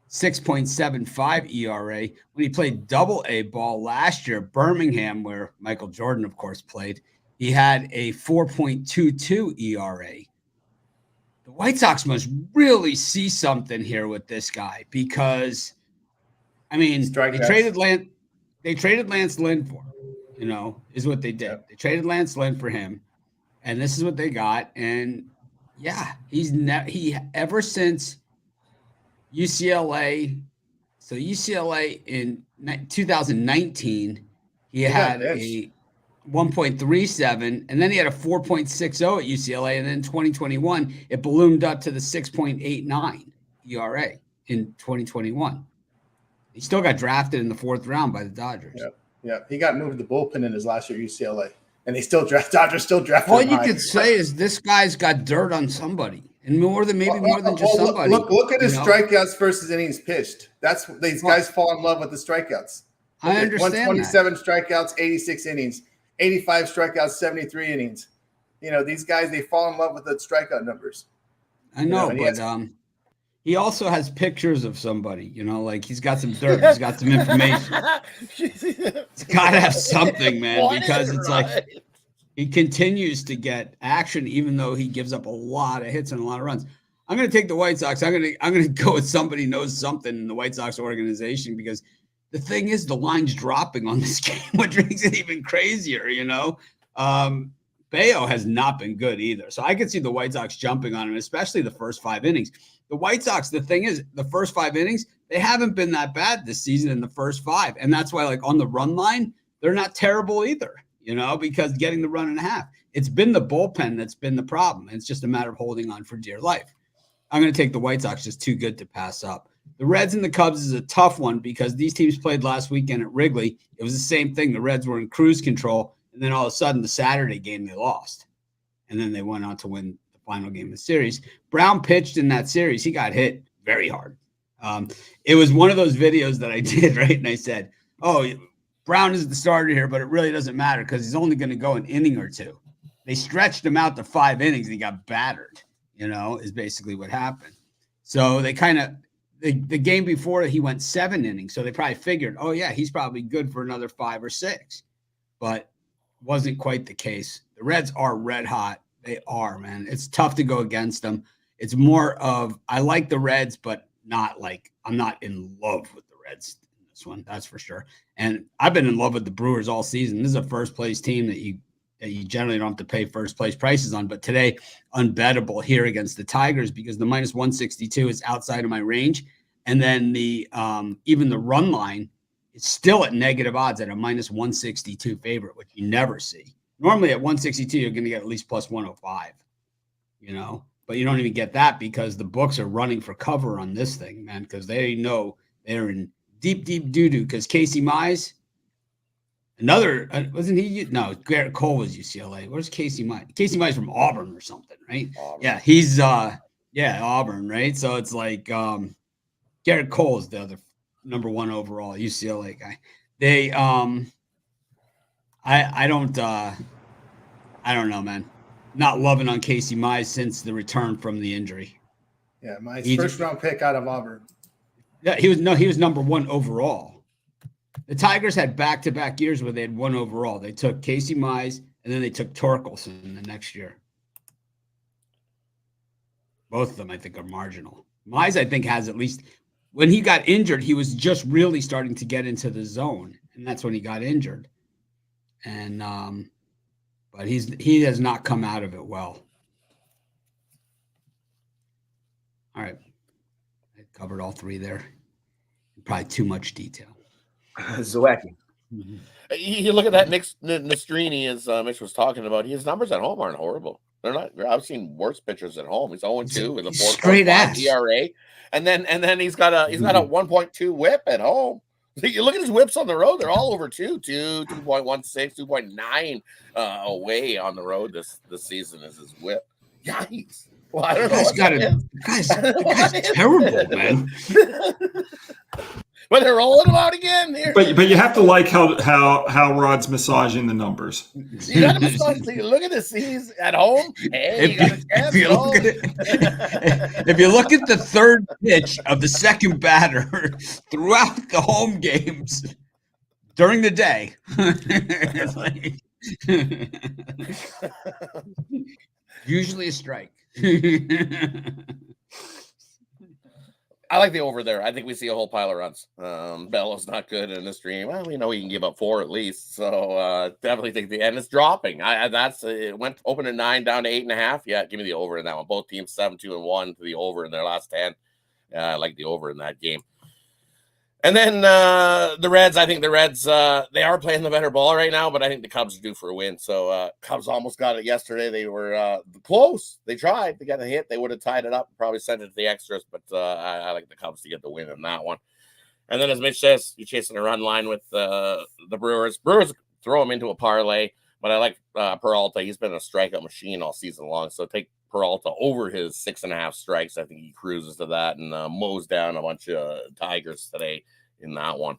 6.75 ERA. When he played AA ball last year, Birmingham, where Michael Jordan, of course, played, he had a 4.22 ERA. The White Sox must really see something here with this guy because, they traded Lance Lynn for him, is what they did. Yep. They traded Lance Lynn for him, and this is what they got. And yeah, he ever since UCLA. So UCLA in 2019, he had a 1.37, and then he had a 4.60 at UCLA, and then 2021 it ballooned up to the 6.89 ERA in 2021. He still got drafted in the 4th round by the Dodgers. Yeah. He got moved to the bullpen in his last year at UCLA, and Dodgers still drafted All him you high. could say is this guy's got dirt on somebody, and more than just somebody. Look at his strikeouts versus innings pitched. That's these guys fall in love with the strikeouts. I understand 127 strikeouts, 86 innings, 85 strikeouts, 73 innings. These guys, they fall in love with the strikeout numbers. I know, but he also has pictures of somebody, like he's got some dirt, he's got some information. It's got to have something, man, because it's like he continues to get action, even though he gives up a lot of hits and a lot of runs. I'm going to take the White Sox. I'm going to go with somebody who knows something in the White Sox organization because the thing is, the line's dropping on this game, which makes it even crazier, you know? Bayo has not been good either. So I could see the White Sox jumping on him, especially the first 5 innings. The White Sox, the thing is, the first 5 innings, they haven't been that bad this season in the first 5. And that's why, like, on the run line, they're not terrible either, you know, because getting the run and a half. It's been the bullpen that's been the problem. It's just a matter of holding on for dear life. I'm going to take the White Sox, just too good to pass up. The Reds and the Cubs is a tough one because these teams played last weekend at Wrigley. It was the same thing. The Reds were in cruise control. And then all of a sudden, the Saturday game, they lost. And then they went on to win the final game of the series. Brown pitched in that series. He got hit very hard. It was one of those videos that I did, right? And I said, oh, Brown is the starter here, but it really doesn't matter because he's only going to go an inning or two. They stretched him out to 5 innings and he got battered, you know, is basically what happened. So they kind of, the game before he went 7 innings. So they probably figured, oh, yeah, he's probably good for another 5 or 6. But wasn't quite the case. The Reds are red hot. They are, man. It's tough to go against them. It's more of, I like the Reds, but not like, I'm not in love with the Reds in this one. That's for sure. And I've been in love with the Brewers all season. This is a first place team that you generally don't have to pay first place prices on. But today, unbettable here against the Tigers because the minus 162 is outside of my range. And then the even the run line, it's still at negative odds at a minus 162 favorite, which you never see. Normally at 162, you're going to get at least plus 105, you know, but you don't even get that because the books are running for cover on this thing, man, because they know they're in deep doo-doo because Casey Mize, another, wasn't he? No, Garrett Cole was UCLA. Where's Casey Mize? Casey Mize from Auburn or something, right? Auburn. Yeah, he's, Auburn, right? So it's like Garrett Cole is the other number 1 overall UCLA guy. They I don't know, man. Not loving on Casey Mize since the return from the injury. Yeah, my first round pick out of Auburn. Yeah, he was number 1 overall. The Tigers had back-to-back years where they had 1 overall. They took Casey Mize and then they took Torkelson the next year. Both of them, I think, are marginal. Mize, I think, has at least. When he got injured, he was just really starting to get into the zone, and that's when he got injured. And but he has not come out of it well. All right, I covered all 3 there. Probably too much detail. Zawacki. Mm-hmm. You look at that Nastrini, as Mitch was talking about. His numbers at home aren't horrible. They're not. I've seen worse pitchers at home. He's 0-2 with a 4.5 ERA. And then he's got a 1.2 whip at home. You look at his whips on the road; they're all over 2, 2.16, 2.9 away on the road. This season is his whip. Yikes! Well, I don't know. Guy's terrible, man. But they're rolling him out again here. But you have to like how Rod's massaging the numbers. You got to massage. Look at this. He's at home. Hey, if you look at the third pitch of the second batter throughout the home games during the day, usually a strike. I like the over there. I think we see a whole pile of runs. Bello's not good in this stream. Well, we know he can give up 4 at least. So definitely think and it's dropping. It went open at 9 down to 8.5. Yeah, give me the over in that one. Both teams 7-2-1 to the over in their last 10. I like the over in that game. And then the Reds, I think the Reds, they are playing the better ball right now, but I think the Cubs are due for a win. So Cubs almost got it yesterday. They were close. They tried. They got a hit. They would have tied it up, probably sent it to the extras, but I like the Cubs to get the win in that one. And then as Mitch says, you're chasing a run line with the Brewers. Brewers throw them into a parlay, but I like Peralta. He's been a strikeout machine all season long, so take Peralta over his 6.5 strikes. I think he cruises to that and mows down a bunch of Tigers today in that one.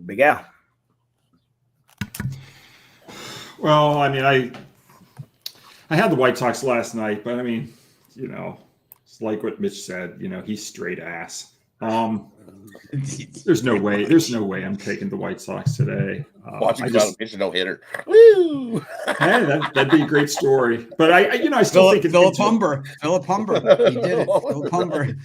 Big Al. Well, I mean, I had the White Sox last night, but I mean, you know, it's like what Mitch said. You know, he's straight ass. There's no way. There's no way I'm taking the White Sox today. Watching I John just, pitch a no hitter. Woo! hey, that'd be a great story. But I still think it's Philip Humber. He did it. Philip Humber.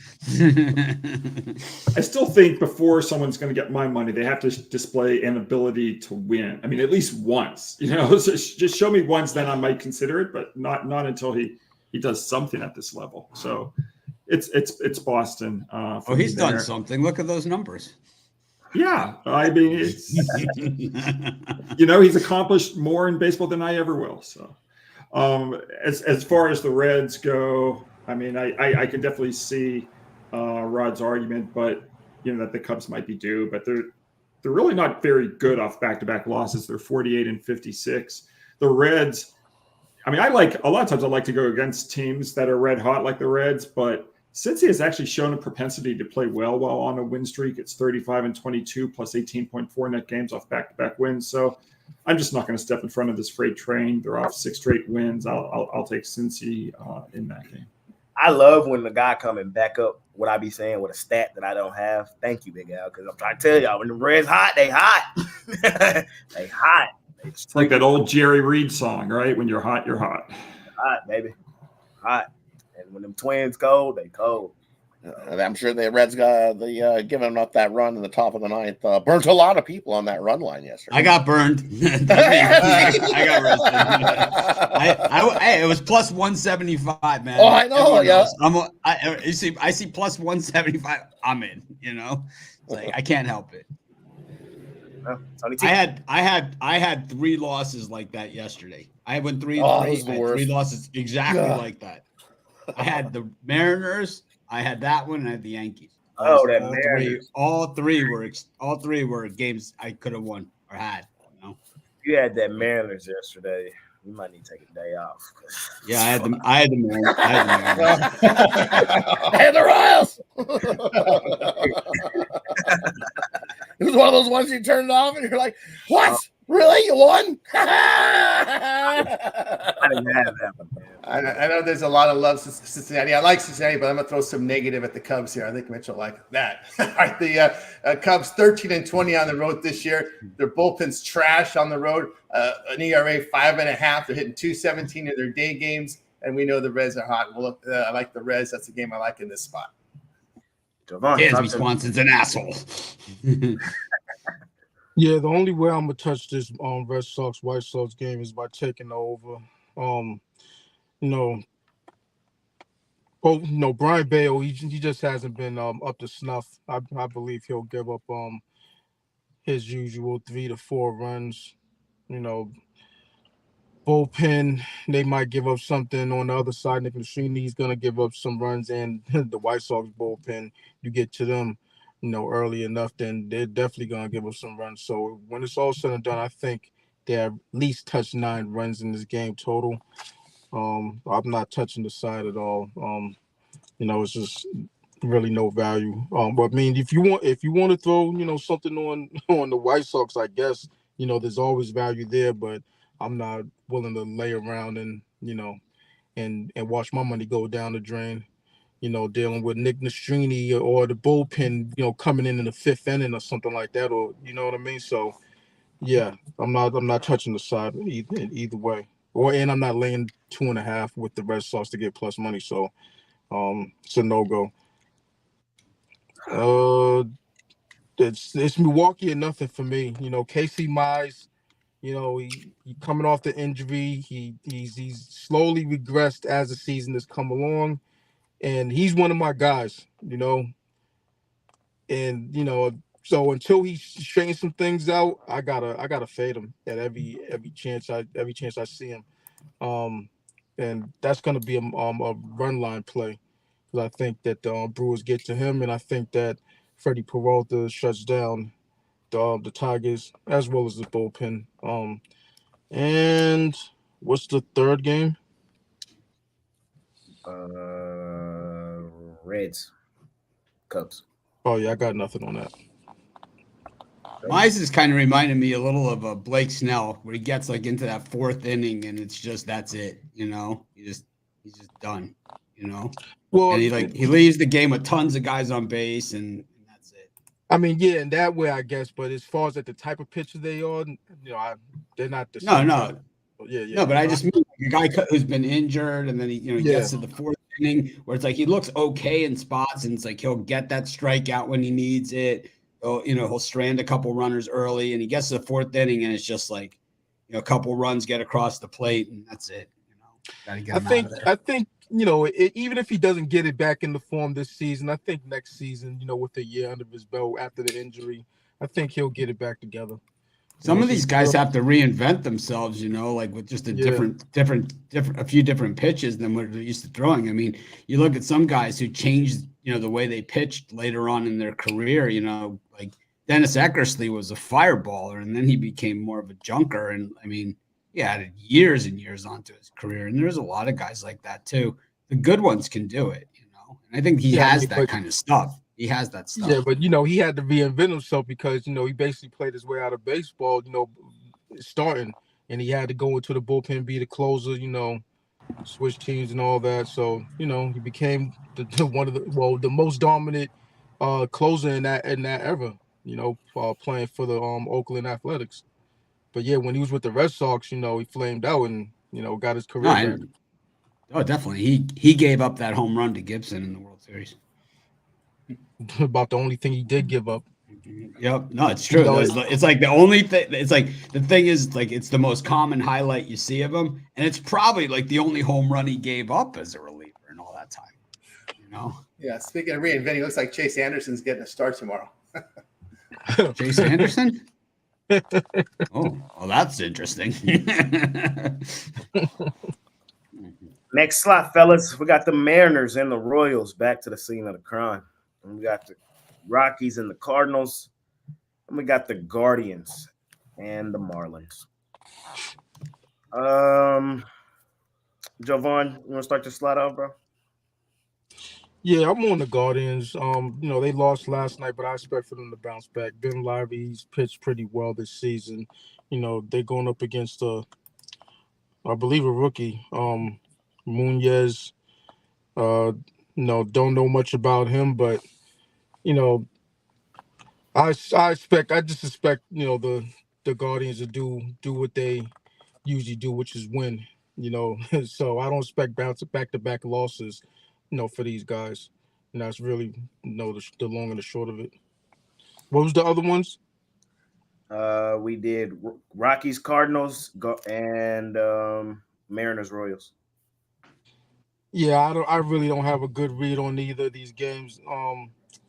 I still think before someone's going to get my money, they have to display an ability to win. I mean, at least once. So just show me once, then I might consider it, but not until he does something at this level. So it's Boston. He's done something. Look at those numbers. Yeah, I mean, he's accomplished more in baseball than I ever will. So, as far as the Reds go, I mean, I can definitely see Rod's argument, but that the Cubs might be due, but they're really not very good off back-to-back losses. They're 48-56. The Reds, I mean, a lot of times I like to go against teams that are red hot like the Reds, but Cincy has actually shown a propensity to play well while on a win streak. It's 35-22 plus 18.4 net games off back-to-back wins. So I'm just not going to step in front of this freight train. They're off 6 straight wins. I'll take Cincy in that game. I love when the guy coming back up what I be saying with a stat that I don't have. Thank you, Big Al, because I'm trying to tell y'all when the Reds hot, they hot. They hot. It's like that old Jerry Reed song, right? When you're hot, you're hot. Hot, baby. Hot. And when them Twins cold, they cold. I'm sure the Reds got giving up that run in the top of the ninth. Burnt a lot of people on that run line yesterday. I got burned. I got roasted. It was plus 175, man. Oh, I know. Yeah. I see plus 175. I'm in. It's like I can't help it. I had 3 losses like that yesterday. I went 3 losses exactly like that. I had the Mariners. I had that one, and I had the Yankees. Mariners. All three were games I could have won or had. You had that Mariners yesterday. You might need to take a day off. Yeah, I had the Mariners. I had the Royals. It was one of those ones you turned off, and you're like, "What? Really? You won?" I didn't have that one, man. I know there's a lot of love for Cincinnati. I like Cincinnati, but I'm going to throw some negative at the Cubs here. I think Mitch will like that. All right, the Cubs 13-20 on the road this year. Their bullpen's trash on the road. An ERA 5.5. They're hitting .217 in their day games, and we know the Reds are hot. Well, I like the Reds. That's a game I like in this spot. Dansby Swanson's an asshole. Yeah, the only way I'm gonna touch this Red Sox White Sox game is by taking the over. Brian Bale, he just hasn't been up to snuff. I believe he'll give up his usual 3 to 4 runs. Bullpen, they might give up something on the other side. Nick Mastrini's gonna give up some runs, and the White Sox bullpen, you get to them, early enough, then they're definitely gonna give up some runs. So when it's all said and done, I think they have at least touched 9 runs in this game total. I'm not touching the side at all. It's just really no value. But I mean, if you want to throw, something on the White Sox, I guess, there's always value there, but I'm not willing to lay around and watch my money go down the drain. Dealing with Nick Nastrini or the bullpen, coming in the 5th inning or something like that, or you know what I mean. So, yeah, I'm not touching the side either way. And I'm not laying 2.5 with the Red Sox to get plus money. So, it's a no-go. It's Milwaukee and nothing for me. Casey Mize, he coming off the injury. He's slowly regressed as the season has come along, and he's one of my guys. So until he straightens some things out, I gotta fade him at every chance I see him. And that's gonna be a run line play, because I think that the Brewers get to him, and I think that Freddie Peralta shuts down the Tigers as well as the bullpen. And what's the third game? Reds, Cubs. Oh yeah, I got nothing on that. Mize is kind of reminding me a little of Blake Snell, where he gets into that 4th inning and it's just that's it. He's just done. Well, and he leaves the game with tons of guys on base, and that's it. I mean, yeah, in that way, I guess. But as far as the type of pitcher they are, they're not the same. No. Yeah. No, but I just mean a guy who's been injured, and then he gets to the fourth inning where it's like he looks okay in spots, and it's like he'll get that strikeout when he needs it. He'll strand a couple runners early, and he gets to the fourth inning, and it's just like, a couple runs get across the plate, and that's it. Gotta get him out of there. I think even if he doesn't get it back in the form this season, I think next season, with a year under his belt after the injury, I think he'll get it back together. Some of these guys have to reinvent themselves, like with just a few different pitches than what they're used to throwing. I mean, you look at some guys who changed, the way they pitched later on in their career, like Dennis Eckersley was a fireballer, and then he became more of a junker. And I mean, he added years and years onto his career. And there's a lot of guys like that too. The good ones can do it, and I think he has that kind of stuff. He has that stuff. Yeah, but he had to reinvent himself because he basically played his way out of baseball, starting, and he had to go into the bullpen, be the closer, switch teams and all that. So he became the most dominant closer in that era. Playing for the Oakland Athletics. But yeah, when he was with the Red Sox, he flamed out and got his career back. Oh, definitely. He gave up that home run to Gibson in the World Series. About the only thing he did give up. Yep. No, it's true. It's like the only thing. It's like the thing is like it's the most common highlight you see of him, and it's probably like the only home run he gave up as a reliever in all that time. Yeah. Speaking of reinventing, looks like Chase Anderson's getting a start tomorrow. Chase Anderson. Oh, well, that's interesting. Next slot, fellas. We got the Mariners and the Royals back to the scene of the crime. And we got the Rockies and the Cardinals. And we got the Guardians and the Marlins. Jovan, you want to start your slot out, bro? Yeah, I'm on the Guardians. They lost last night, but I expect for them to bounce back. Ben Lively, he's pitched pretty well this season. They're going up against I believe a rookie, Munez. Don't know much about him, but I just expect the Guardians to do what they usually do, which is win. So I don't expect back-to-back losses. For these guys, and that's really the long and the short of it. What was the other ones? We did Rockies, Cardinals, and Mariners, Royals. Yeah, I really don't have a good read on either of these games.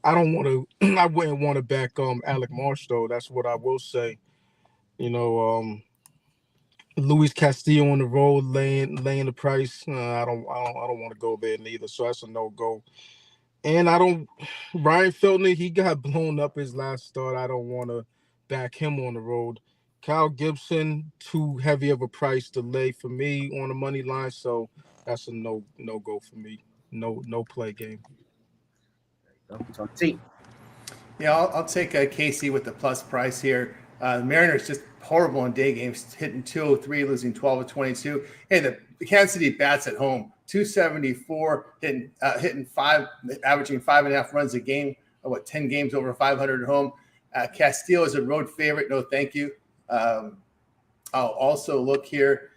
I wouldn't want to back Alec Marsh though. That's what I will say. Luis Castillo on the road laying the price. I don't want to go there neither. So that's a no-go. And Ryan Feltner, he got blown up his last start. I don't want to back him on the road. Kyle Gibson, too heavy of a price to lay for me on the money line. So that's a no-go for me. No play game. Yeah, I'll take KC with the plus price here. The Mariners just horrible in day games, hitting 203, losing 12 of 22. Hey, the Kansas City bats at home, 274, hitting five, averaging 5.5 runs a game. 10 games over 500 at home. Castillo is a road favorite. No, thank you. I'll also look here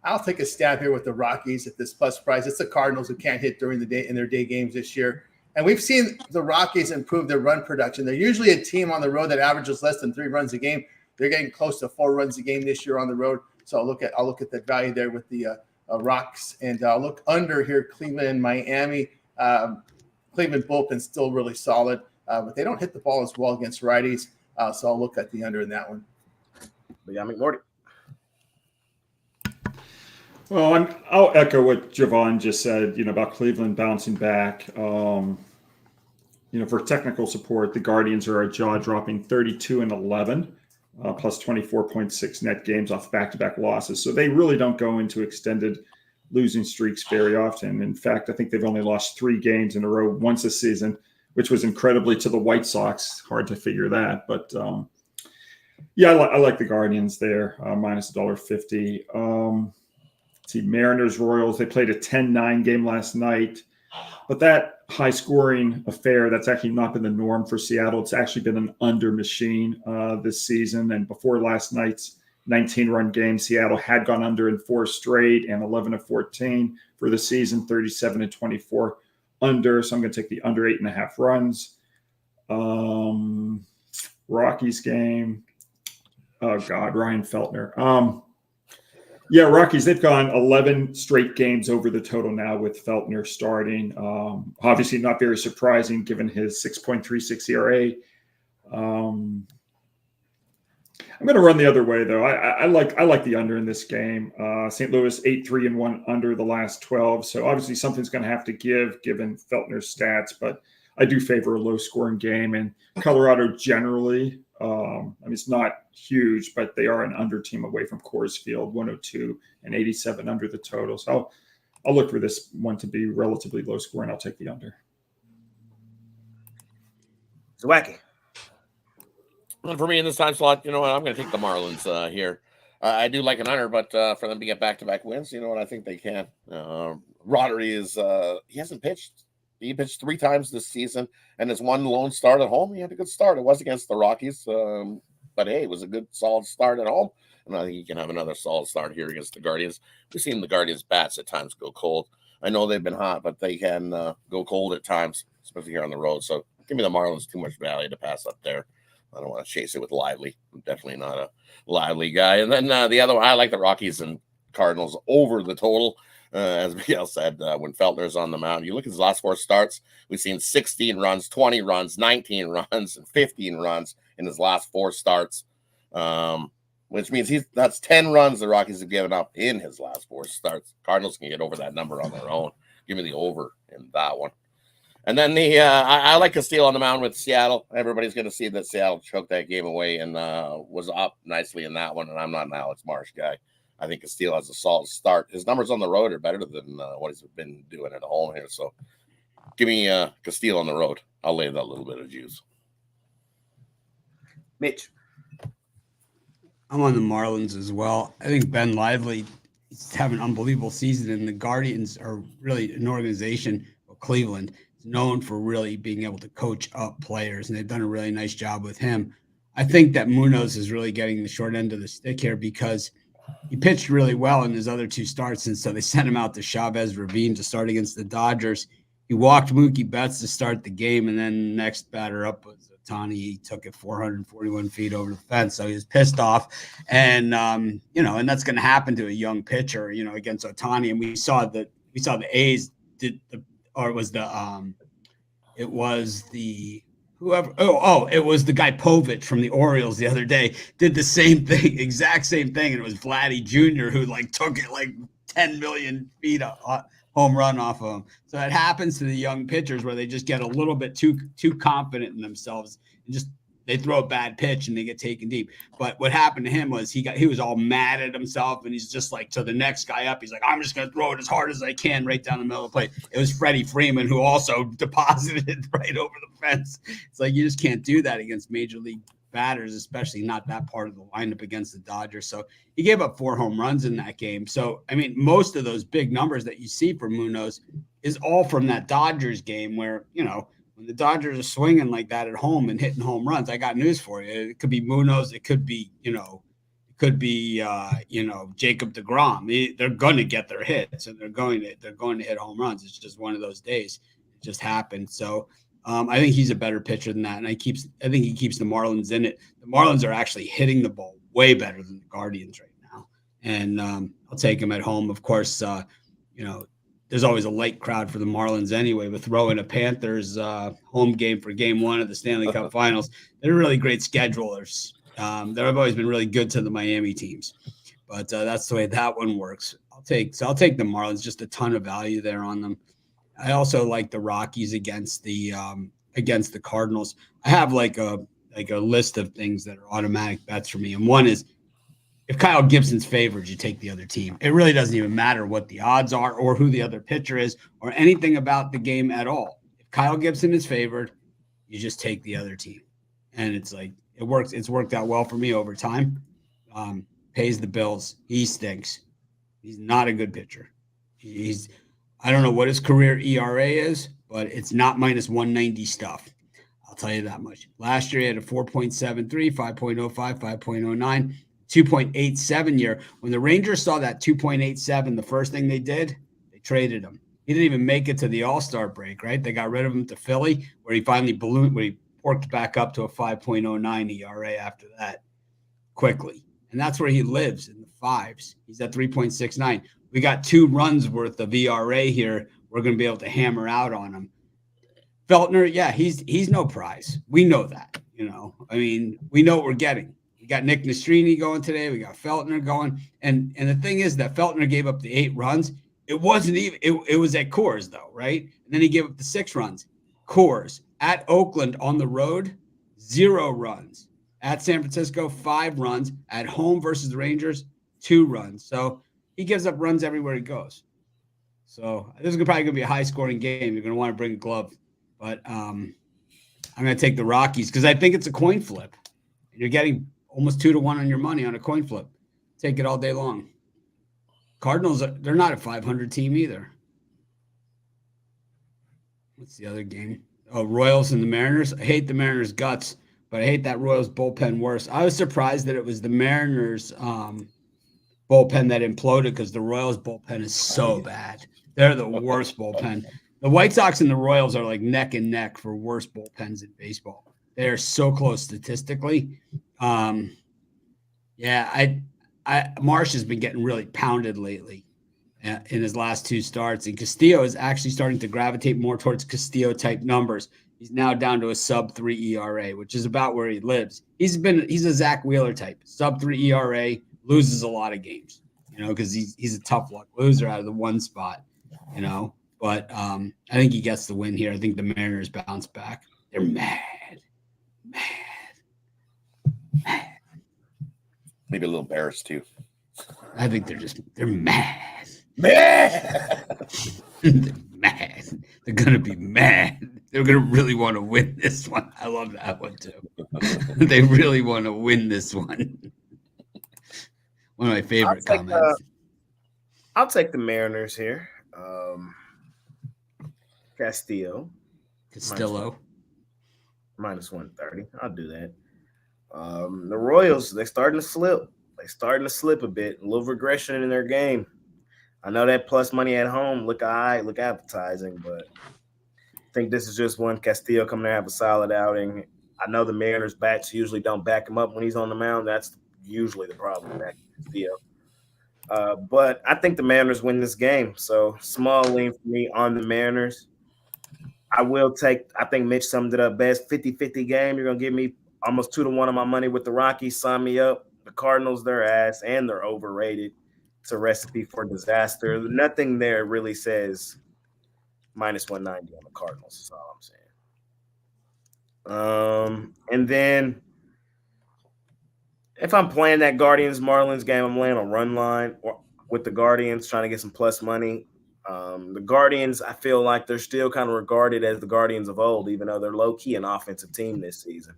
I'll take a stab here with the Rockies at this plus price. It's the Cardinals who can't hit during the day in their day games this year. And we've seen the Rockies improve their run production. They're usually a team on the road that averages less than 3 runs a game. They're getting close to 4 runs a game this year on the road. So I'll look at the value there with the Rocks, and I'll look under here. Cleveland and Miami. Cleveland bullpen's still really solid, but they don't hit the ball as well against righties. So I'll look at the under in that one. But yeah, McMorty. Well, I'll echo what Jovan just said, about Cleveland bouncing back. For technical support, the Guardians are a jaw-dropping 32-11, plus 24.6 net games off back-to-back losses. So they really don't go into extended losing streaks very often. In fact, I think they've only lost 3 games in a row once this season, which was incredibly to the White Sox. Hard to figure that. But, I like the Guardians there, minus $1.50. See, Mariners, Royals, they played a 10-9 game last night. But that high-scoring affair. That's actually not been the norm for Seattle. It's actually been an under machine this season. And before last night's 19-run game, Seattle had gone under in 4 straight and 11 of 14 for the season, 37 and 24 under. So I'm going to take the under 8.5 runs. Rockies game. Oh God, Ryan Feltner. Yeah, Rockies, they've gone 11 straight games over the total now with Feltner starting. Obviously not very surprising given his 6.36 ERA. I'm going to run the other way though. I like the under in this game. St. Louis 8-3-1 under the last 12. So obviously something's going to have to give given Feltner's stats, but I do favor a low scoring game. And Colorado generally, it's not huge, but they are an under team away from Coors Field, 102 and 87 under the total. So I'll look for this one to be relatively low scoring. I'll take the under. Zwacky. Well, for me in this time slot, you know what? I'm going to take the Marlins here. I do like an under, but for them to get back-to-back wins, you know what? I think they can. Roddery is he hasn't pitched. He pitched 3 times this season, and his one lone start at home. He had a good start. It was against the Rockies, but hey, it was a good, solid start at home. And I think he can have another solid start here against the Guardians. We've seen the Guardians' bats at times go cold. I know they've been hot, but they can go cold at times, especially here on the road. So give me the Marlins. Too much value to pass up there. I don't want to chase it with Lively. I'm definitely not a Lively guy. And then the other one, I like the Rockies and Cardinals over the total. As Miguel said, when Feltner's on the mound, you look at his last 4 starts, we've seen 16 runs, 20 runs, 19 runs, and 15 runs in his last 4 starts, which means that's 10 runs the Rockies have given up in his last 4 starts. Cardinals can get over that number on their own. Give me the over in that one. And then I like Castillo on the mound with Seattle. Everybody's going to see that Seattle choked that game away and was up nicely in that one, and I'm not an Alex Marsh guy. I think Castillo has a solid start. His numbers on the road are better than what he's been doing at home here. So give me Castillo on the road. I'll lay that little bit of juice. Mitch. I'm on the Marlins as well. I think Ben Lively is having an unbelievable season, and the Guardians are really an organization, Cleveland, is known for really being able to coach up players, and they've done a really nice job with him. I think that Munoz is really getting the short end of the stick here because he pitched really well in his other 2 starts, and so they sent him out to Chavez Ravine to start against the Dodgers. He walked Mookie Betts to start the game, and then the next batter up was Ohtani. He took it 441 feet over the fence, so he was pissed off. And and that's going to happen to a young pitcher, against Ohtani. And we saw the A's did it was the guy Povich from the Orioles the other day did the same thing, exact same thing. And it was Vladdy Jr. who took it 10 million feet home run off of him. So it happens to the young pitchers where they just get a little bit too confident in themselves and just they throw a bad pitch and they get taken deep. But what happened to him was he was all mad at himself, and he's just to the next guy up, he's like, I'm just going to throw it as hard as I can right down the middle of the plate. It was Freddie Freeman who also deposited it right over the fence. It's you just can't do that against major league batters, especially not that part of the lineup against the Dodgers. So he gave up 4 home runs in that game. So, most of those big numbers that you see from Munoz is all from that Dodgers game where, when the Dodgers are swinging like that at home and hitting home runs, I got news for you. It could be Munoz. It could be, Jacob deGrom. They're going to get their hits and they're going to hit home runs. It's just one of those days. It just happened. So I think he's a better pitcher than that. And I think he keeps the Marlins in it. The Marlins are actually hitting the ball way better than the Guardians right now. And I'll take him at home. Of course, there's always a light crowd for the Marlins anyway, with throwing a Panthers home game for game 1 of the Stanley Cup Finals. They're really great schedulers. They've always been really good to the Miami teams, but that's the way that one works. I'll take the Marlins, just a ton of value there on them. I also like the Rockies against the Cardinals. I have a list of things that are automatic bets for me. And one is, if Kyle Gibson's favored, you take the other team. It really doesn't even matter what the odds are or who the other pitcher is or anything about the game at all. If Kyle Gibson is favored, you just take the other team. And it's it works. It's worked out well for me over time. Pays the bills. He stinks. He's not a good pitcher. I don't know what his career ERA is, but it's not minus 190 stuff. I'll tell you that much. Last year, he had a 4.73, 5.05, 5.09, 2.87 year. When the Rangers saw that 2.87, the first thing they did, they traded him. He didn't even make it to the All-Star break, right? They got rid of him to Philly, where he finally ballooned, where he worked back up to a 5.09 ERA after that quickly. And that's where he lives, in the fives. He's at 3.69. We got 2 runs worth of ERA here. We're going to be able to hammer out on him. Feltner, yeah, he's no prize. We know that, I mean, we know what we're getting. We got Nick Nastrini going today. We got Feltner going. And the thing is that Feltner gave up the 8 runs. It wasn't even, it was at Coors, though, right? And then he gave up the 6 runs. Coors, at Oakland on the road, 0 runs. At San Francisco, 5 runs. At home versus the Rangers, 2 runs. So he gives up runs everywhere he goes. So this is probably going to be a high-scoring game. You're going to want to bring a glove. But I'm going to take the Rockies because I think it's a coin flip. You're getting almost 2-1 on your money on a coin flip. Take it all day long. Cardinals, they're not a 500 team either. What's the other game? Oh, Royals and the Mariners. I hate the Mariners' guts, but I hate that Royals bullpen worse. I was surprised that it was the Mariners bullpen that imploded because the Royals bullpen is so bad. They're the worst bullpen. The White Sox and the Royals are like neck and neck for worst bullpens in baseball. They're so close statistically. Marsh has been getting really pounded lately in his last 2 starts, and Castillo is actually starting to gravitate more towards Castillo type numbers. He's now down to a sub-3 ERA, which is about where he lives. He's a Zach Wheeler type, sub-3 ERA, loses a lot of games, because he's a tough luck loser out of the 1 spot, But I think he gets the win here. I think the Mariners bounce back. They're mad. Maybe a little embarrassed too. I think they're mad. Man! They're mad. They're going to be mad. They're going to really want to win this one. I love that one too. They really want to win this one. One of my favorite comments. I'll take the Mariners here. Castillo. Minus 130. I'll do that. The Royals, they're starting to slip. They're starting to slip a bit. A little regression in their game. I know that plus money at home look appetizing, but I think this is just one. Castillo coming to have a solid outing. I know the Mariners bats usually don't back him up when he's on the mound. That's usually the problem with Castillo. But I think the Mariners win this game. So small lean for me on the Mariners. I think Mitch summed it up best. 50-50 game. You're going to give me almost 2-1 on my money with the Rockies. Sign me up. The Cardinals, they're ass and they're overrated. It's a recipe for disaster. Nothing there really says minus 190 on the Cardinals. That's all I'm saying. And then if I'm playing that Guardians-Marlins game, I'm laying a run line with the Guardians, trying to get some plus money. The Guardians, I feel like they're still kind of regarded as the Guardians of old, even though they're low-key an offensive team this season.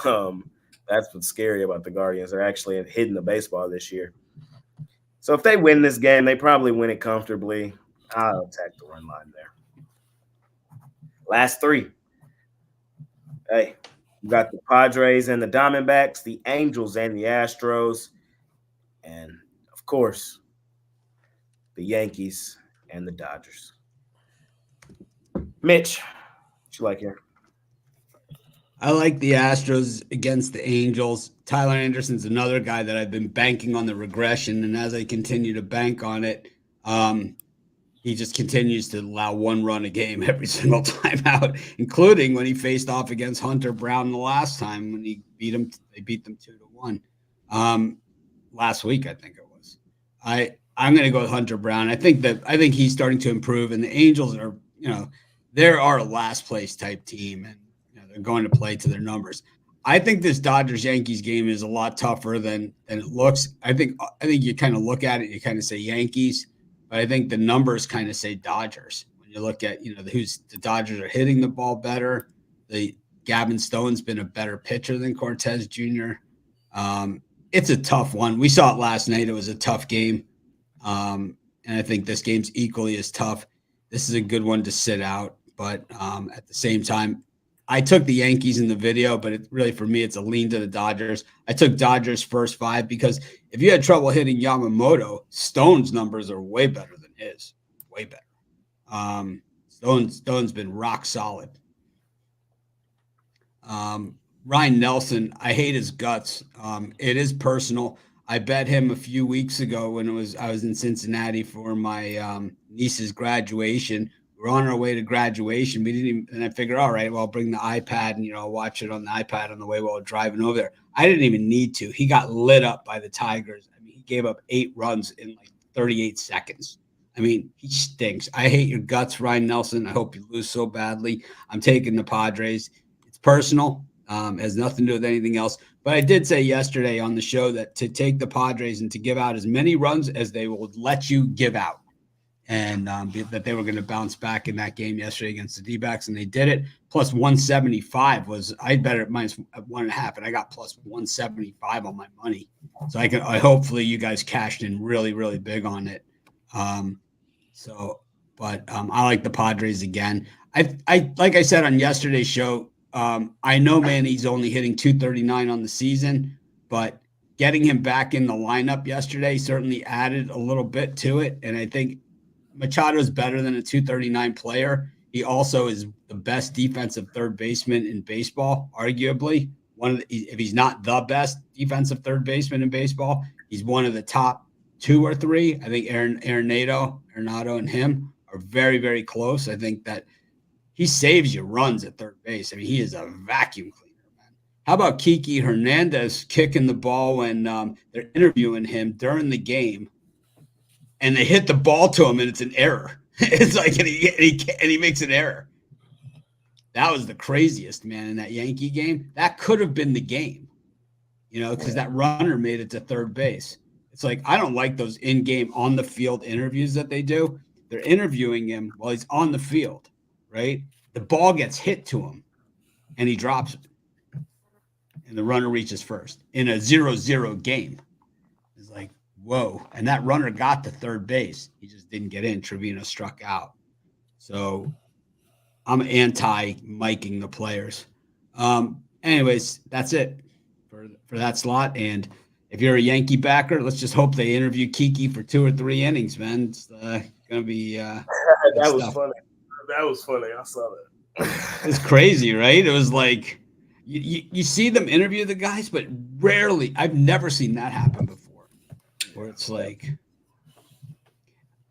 That's what's scary about the Guardians. They're actually hitting the baseball this year. So if they win this game, they probably win it comfortably. I'll attack the run line there. Last 3. Hey, we got the Padres and the Diamondbacks, the Angels and the Astros, and, of course, the Yankees and the Dodgers. Mitch, what you like here? I like the Astros against the Angels. Tyler Anderson's another guy that I've been banking on the regression, and as I continue to bank on it, he just continues to allow 1 run a game every single time out, including when he faced off against Hunter Brown the last time when he beat him. They beat them 2-1 last week, I think it was. I'm going to go with Hunter Brown. I think he's starting to improve, and the Angels are, they're our last place type team, and they're going to play to their numbers. I think this Dodgers-Yankees game is a lot tougher than it looks. I think you kind of look at it, you kind of say Yankees, but I think the numbers kind of say Dodgers. When you look at, the Dodgers are hitting the ball better. Gavin Stone's been a better pitcher than Cortez Jr. It's a tough one. We saw it last night. It was a tough game. And I think this game's equally as tough. this is a good one to sit out. But at the same time, I took the Yankees in the video, but really for me, it's a lean to the Dodgers. I took Dodgers first 5 because if you had trouble hitting Yamamoto, Stone's numbers are way better than his, way better. Stone's been rock solid. Ryan Nelson, I hate his guts. It is personal. I bet him a few weeks ago when I was in Cincinnati for my niece's graduation. We're on our way to graduation. We didn't even, and I figured, all right, well, I'll bring the iPad and, I'll watch it on the iPad on the way while we're driving over there. I didn't even need to. He got lit up by the Tigers. I mean, he gave up 8 runs in like 38 seconds. I mean, he stinks. I hate your guts, Ryan Nelson. I hope you lose so badly. I'm taking the Padres. It's personal. Has nothing to do with anything else. But I did say yesterday on the show that to take the Padres and to give out as many runs as they will let you give out. And that they were going to bounce back in that game yesterday against the D-backs, and they did it. Plus 175 was, I bet it minus 1.5, and I got plus 175 on my money. So I hopefully you guys cashed in really, really big on it. I like the Padres again. I like I said on yesterday's show, I know Manny's only hitting 239 on the season, but getting him back in the lineup yesterday certainly added a little bit to it, and I think Machado's better than a 239 player. He also is the best defensive third baseman in baseball, arguably. If he's not the best defensive third baseman in baseball, he's one of the top 2 or 3. I think Arenado and him are very, very close. I think that he saves you runs at third base. I mean, he is a vacuum cleaner, man. How about Kiki Hernandez kicking the ball when they're interviewing him during the game? And they hit the ball to him, and it's an error. It's like, and he makes an error. That was the craziest, man, in that Yankee game. That could have been the game, because that runner made it to third base. It's like, I don't like those in-game, on-the-field interviews that they do. They're interviewing him while he's on the field, right? The ball gets hit to him, and he drops it. And the runner reaches first in a 0-0 game. It's like, whoa. And that runner got to third base. He just didn't get in. Trevino struck out. So I'm anti-miking the players. Anyways, that's it for that slot. And if you're a Yankee backer, let's just hope they interview Kiki for 2 or 3 innings, man. It's going to be that was funny. That was funny. I saw that. It's crazy, right? It was like you see them interview the guys, but rarely. I've never seen that happen before. Where it's like,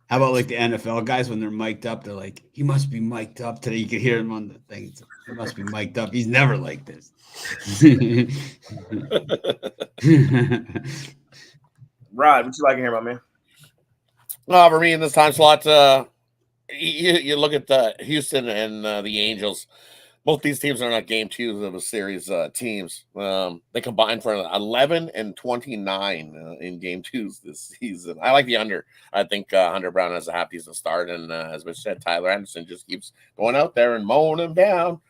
how about like the NFL guys when they're mic'd up? They're like, he must be mic'd up today. You can hear him on the thing. He must be mic'd up. He's never like this. Rod, what you like in here, my man? For me in this time slot, you look at Houston and the Angels. Both these teams are not game 2 of a series teams. They combined for 11 and 29 in game 2s this season. I like the under. I think Hunter Brown has a half decent start. And as we said, Tyler Anderson just keeps going out there and mowing him down.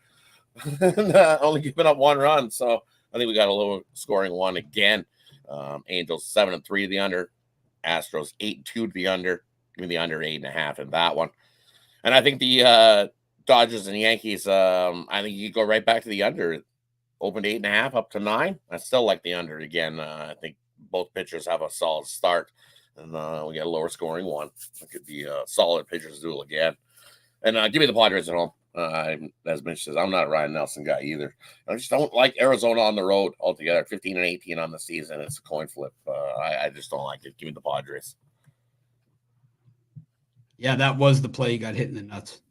And, only giving up 1 run. So I think we got a low scoring one again. Angels 7-3 to the under. Astros 8-2 to the under. Give me the under 8.5 in that one. And I think the Dodgers and Yankees, I think you go right back to the under. Opened 8.5 up to 9. I still like the under again. I think both pitchers have a solid start, and we get a lower scoring one. It could be a solid pitchers duel again. And give me the Padres at home. As Mitch says, I'm not a Ryan Nelson guy either. I just don't like Arizona on the road altogether. 15 and 18 on the season. It's a coin flip. I just don't like it. Give me the Padres. Yeah, that was the play. He got hit in the nuts.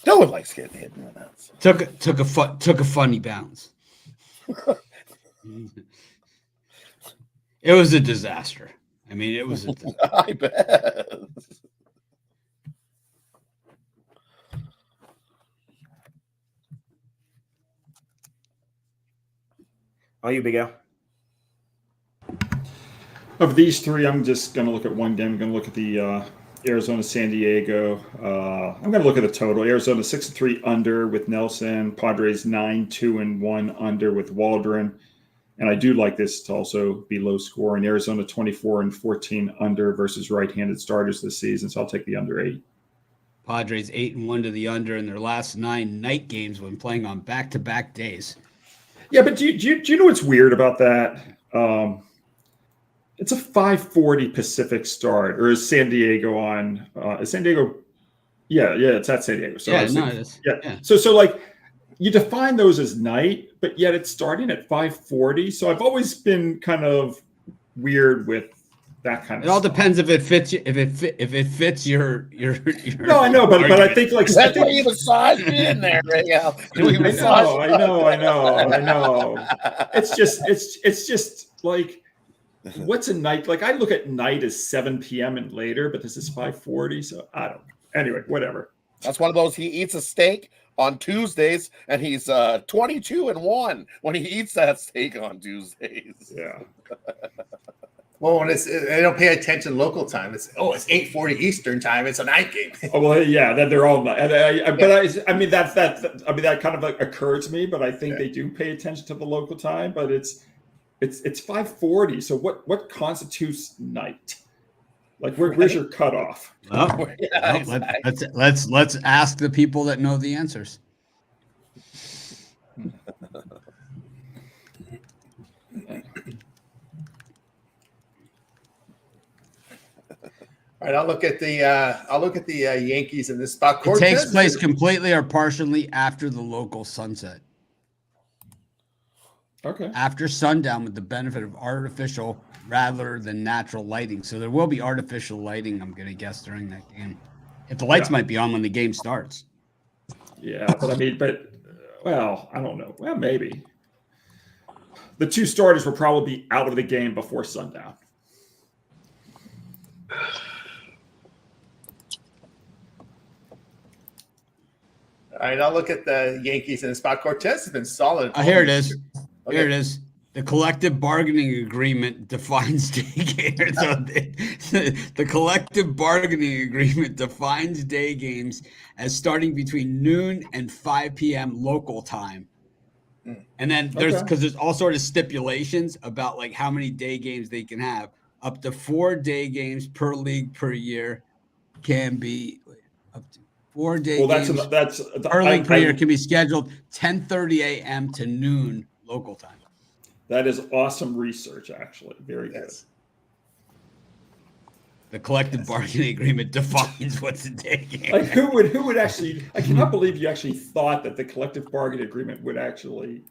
No one likes getting hit in the nuts. Took a funny bounce. It was a disaster. I mean, it was a disaster. I bet. On you, Big Al. Of these 3, I'm just going to look at one game. I'm going to look at the Arizona, San Diego. I'm going to look at the total. Arizona 6-3 under with Nelson. Padres 9-2-1 under with Waldron. And I do like this to also be low scoring. Arizona 24-14 under versus right-handed starters this season. So I'll take the under 8. Padres 8-1 to the under in their last 9 night games when playing on back-to-back days. Yeah, but do you know what's weird about that? It's a 5:40 Pacific start, or is San Diego on? Is San Diego? Yeah, it's at San Diego. So yeah. So like you define those as night, but yet it's starting at 5:40. So I've always been kind of weird with that kind of. It all depends if it fits you. If it fits your. No, I know, but I think like that's why you massage me in there, right now. I know. It's just like. What's a night? Like I look at night as 7 p.m. and later, but this is 5:40. So I don't know. Anyway, whatever. That's one of those. He eats a steak on Tuesdays, and he's 22-1 when he eats that steak on Tuesdays. Yeah. Well, when they don't pay attention local time. It's 8:40 Eastern time. It's a night game. Oh well, yeah. That they're all. I mean that kind of like occurs to me, but I think they do pay attention to the local time. But it's 5:40. So what constitutes night? Like where's your cutoff? Oh, Yeah, exactly. let's ask the people that know the answers. All right, I'll look at the Yankees in this spot. It takes place completely or partially after the local sunset. Okay. After sundown with the benefit of artificial rather than natural lighting. So there will be artificial lighting, I'm going to guess, during that game. If the lights might be on when the game starts. Yeah, but well, I don't know. Well, maybe. The 2 starters will probably be out of the game before sundown. All right, I'll look at the Yankees in the spot. Cortez has been solid. Here it is. Okay. Here it is. The collective bargaining agreement defines day games. The collective bargaining agreement defines day games as starting between noon and 5 p.m. local time. And then there's all sort of stipulations about like how many day games they can have. Up to 4 day games per league per year can be up to 4 day games per league per year can be scheduled 10:30 a.m. to noon local time. That is awesome research, actually. Very good. The collective bargaining agreement defines what's a day game. Like who would actually? I cannot believe you actually thought that the collective bargaining agreement would actually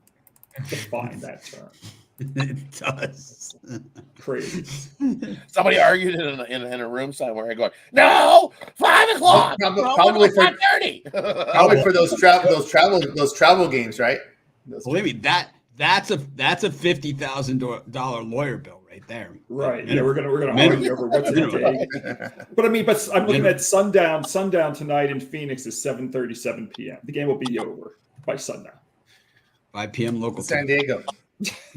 define that term. It does. Crazy. Somebody argued in a room somewhere and going, "No, 5 o'clock. Probably for 5:30. Probably for those travel games, right? Believe me, that's a $50,000 lawyer bill right there. Right. Yeah, we're gonna argue over what's a day. But I'm looking at sundown. Sundown tonight in Phoenix is 7:37 p.m. The game will be over by sundown. 5 p.m. local San time. Diego.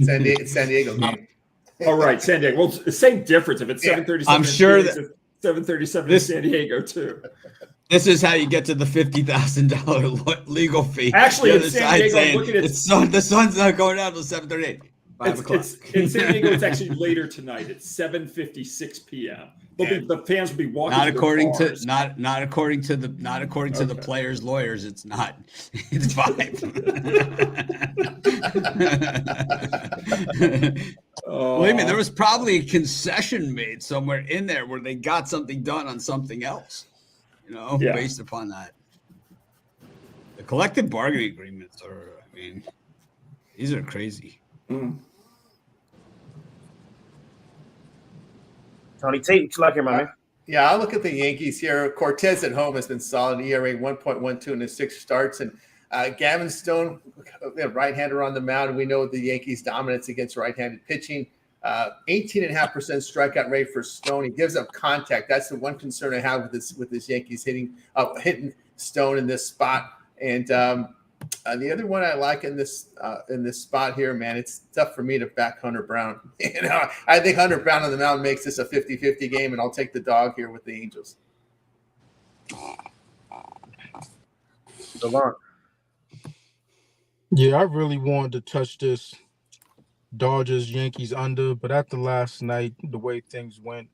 San Diego game. All right, San Diego. Well, it's the same difference if it's 7:37. I'm sure that 7:37 in San Diego too. This is how you get to the $50,000 legal fee. Actually, in San Diego, I'm looking at the sun's not going out until 7:38. 5 o'clock. In San Diego, it's actually later tonight. It's 7:56 p.m. The fans will be walking. Not according to the players' lawyers. It's not. It's 5. Believe me, there was probably a concession made somewhere in there where they got something done on something else. Based upon that. The collective bargaining agreements these are crazy. Tony Tate, what you like here, my man? Yeah, I'll look at the Yankees here. Cortez at home has been solid. ERA 1.12 in his 6 starts. And Gavin Stone, right-hander on the mound. We know the Yankees' dominance against right-handed pitching. 18.5% strikeout rate for Stone. He gives up contact. That's the one concern I have with this Yankees hitting Stone in this spot. And the other one I like in this spot here, man, it's tough for me to back Hunter Brown. I think Hunter Brown on the mound makes this a 50-50 game, and I'll take the dog here with the Angels. Devon. Yeah, I really wanted to touch this Dodgers, Yankees under, but after last night, the way things went,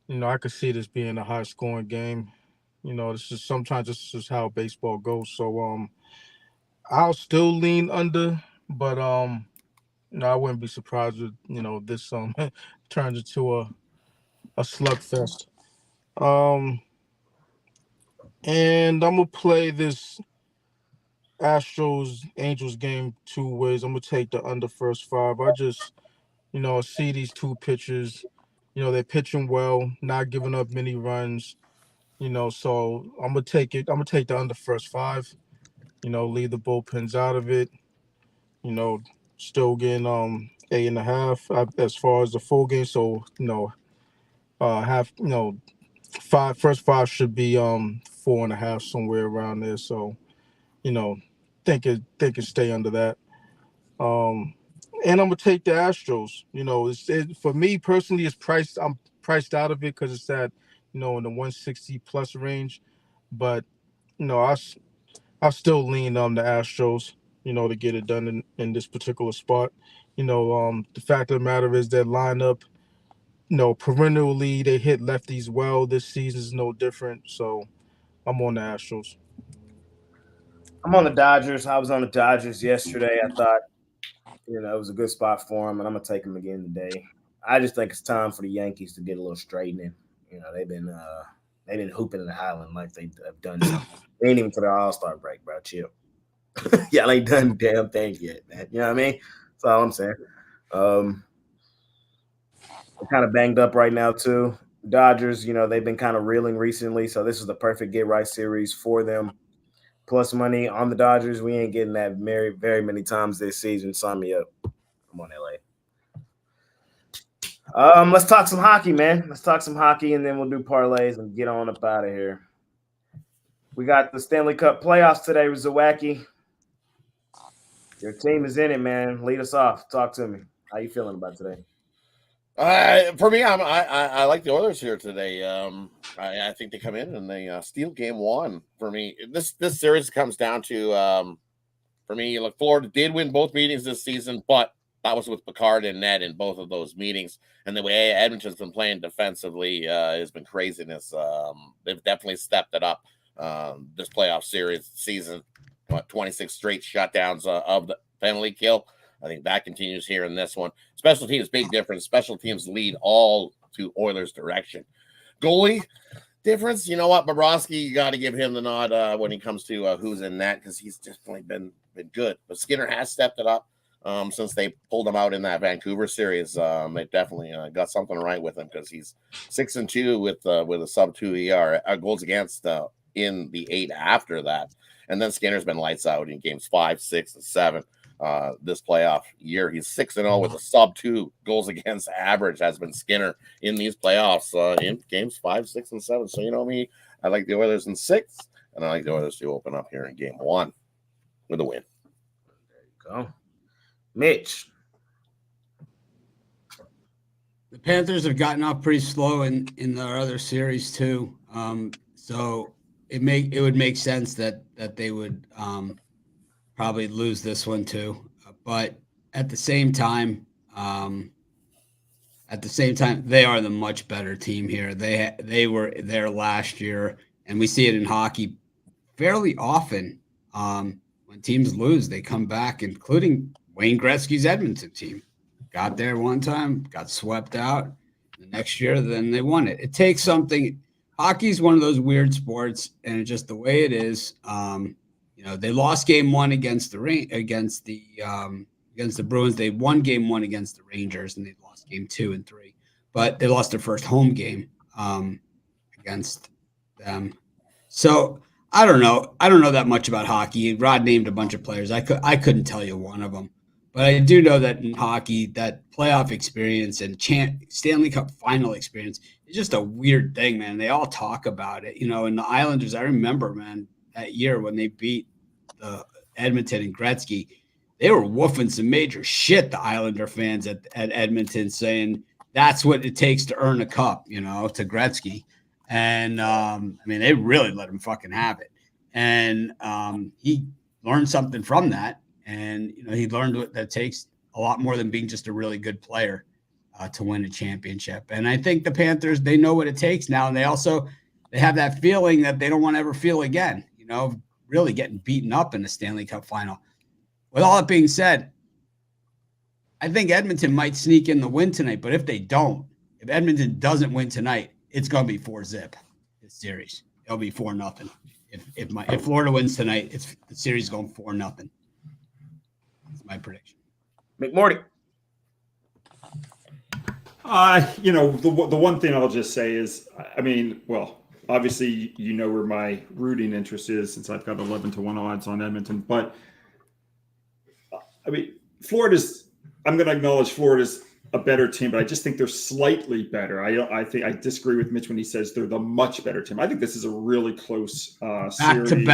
I could see this being a high scoring game. This is how baseball goes. So I'll still lean under, but I wouldn't be surprised with this turns into a slugfest. Um, and I'm gonna play this Astros Angels game two ways. I'm gonna take the under first five. I just see these two pitchers. They're pitching well, not giving up many runs. So I'm gonna take it. I'm gonna take the under first five. Leave the bullpens out of it. You know, Still getting 8.5 as far as the full game. So half five first five should be 4.5 somewhere around there. So you know think it stay under that. Um, and I'm gonna take the Astros. For me personally, it's priced. I'm priced out of it because it's at in the 160 plus range. But I still lean on the Astros. To get it done in this particular spot. The fact of the matter is that lineup. Perennially they hit lefties well. This season is no different. So I'm on the Astros. I'm on the Dodgers. I was on the Dodgers yesterday. I thought, it was a good spot for them, and I'm gonna take them again today. I just think it's time for the Yankees to get a little straightening. They've been hooping in the Highland like they have done something. They ain't even to the All-Star break, bro. Chill. Y'all ain't done damn thing yet, man. You know what I mean? That's all I'm saying. They're kind of banged up right now too. Dodgers, they've been kind of reeling recently, so this is the perfect get right series for them. Plus money on the Dodgers. We ain't getting that very, very many times this season. Sign me up. I'm on LA. Let's talk some hockey, man. Let's talk some hockey, and then we'll do parlays and get on up out of here. We got the Stanley Cup playoffs today, Zawacki. Your team is in it, man. Lead us off. Talk to me. How you feeling about today? For me, I like the Oilers here today. I think they come in and they steal game one. For me, this series comes down to for me. Look, Florida did win both meetings this season, but that was with Picard and Ned in both of those meetings. And the way Edmonton's been playing defensively has been craziness. They've definitely stepped it up this playoff season. 26 straight shutdowns of the penalty kill. I think that continues here in this one. Special teams, big difference. Special teams lead all to Oilers' direction. Goalie difference, you know what? Bobrovsky, you got to give him the nod when he comes to who's in net because he's definitely been good. But Skinner has stepped it up since they pulled him out in that Vancouver series. They definitely got something right with him because he's 6-2 with a sub-2 ER goals against in the 8 after that. And then Skinner's been lights out in games 5, 6, and 7. This playoff year, he's 6-0 with a sub-2 goals against average. Has been Skinner in these playoffs in games 5, 6, and 7. So you know me, I like the Oilers in 6, and I like the Oilers to open up here in game 1 with a win. There you go, Mitch. The Panthers have gotten off pretty slow in their other series too. So it would make sense that they would probably lose this one too. But at the same time, they are the much better team here. They were there last year, and we see it in hockey fairly often. When teams lose, they come back, including Wayne Gretzky's Edmonton team. Got there one time, got swept out. The next year, then they won it. It takes something. Hockey is one of those weird sports, and just the way it is. They lost game 1 against the Bruins. They won game 1 against the Rangers, and they lost game 2 and 3. But they lost their first home game against them. So I don't know. I don't know that much about hockey. Rod named a bunch of players. I couldn't tell you one of them. But I do know that in hockey, that playoff experience and Stanley Cup final experience is just a weird thing, man. They all talk about it. And the Islanders, I remember, man, that year when they beat the Edmonton and Gretzky, they were woofing some major shit, the Islander fans at Edmonton, saying that's what it takes to earn a cup, to Gretzky. And, they really let him fucking have it. And he learned something from that. And, he learned what that takes a lot more than being just a really good player to win a championship. And I think the Panthers, they know what it takes now. And they have that feeling that they don't want to ever feel again, really getting beaten up in the Stanley Cup final. With all that being said, I think Edmonton might sneak in the win tonight, but if Edmonton doesn't win tonight, it's going to be 4-0 this series. It'll be 4-0. If Florida wins tonight, the series going 4-0. That's my prediction. McMorty. The one thing I'll just say is, obviously, where my rooting interest is since I've got 11-1 odds on Edmonton. But, I'm going to acknowledge Florida's a better team, but I just think they're slightly better. I disagree with Mitch when he says they're the much better team. I think this is a really close series.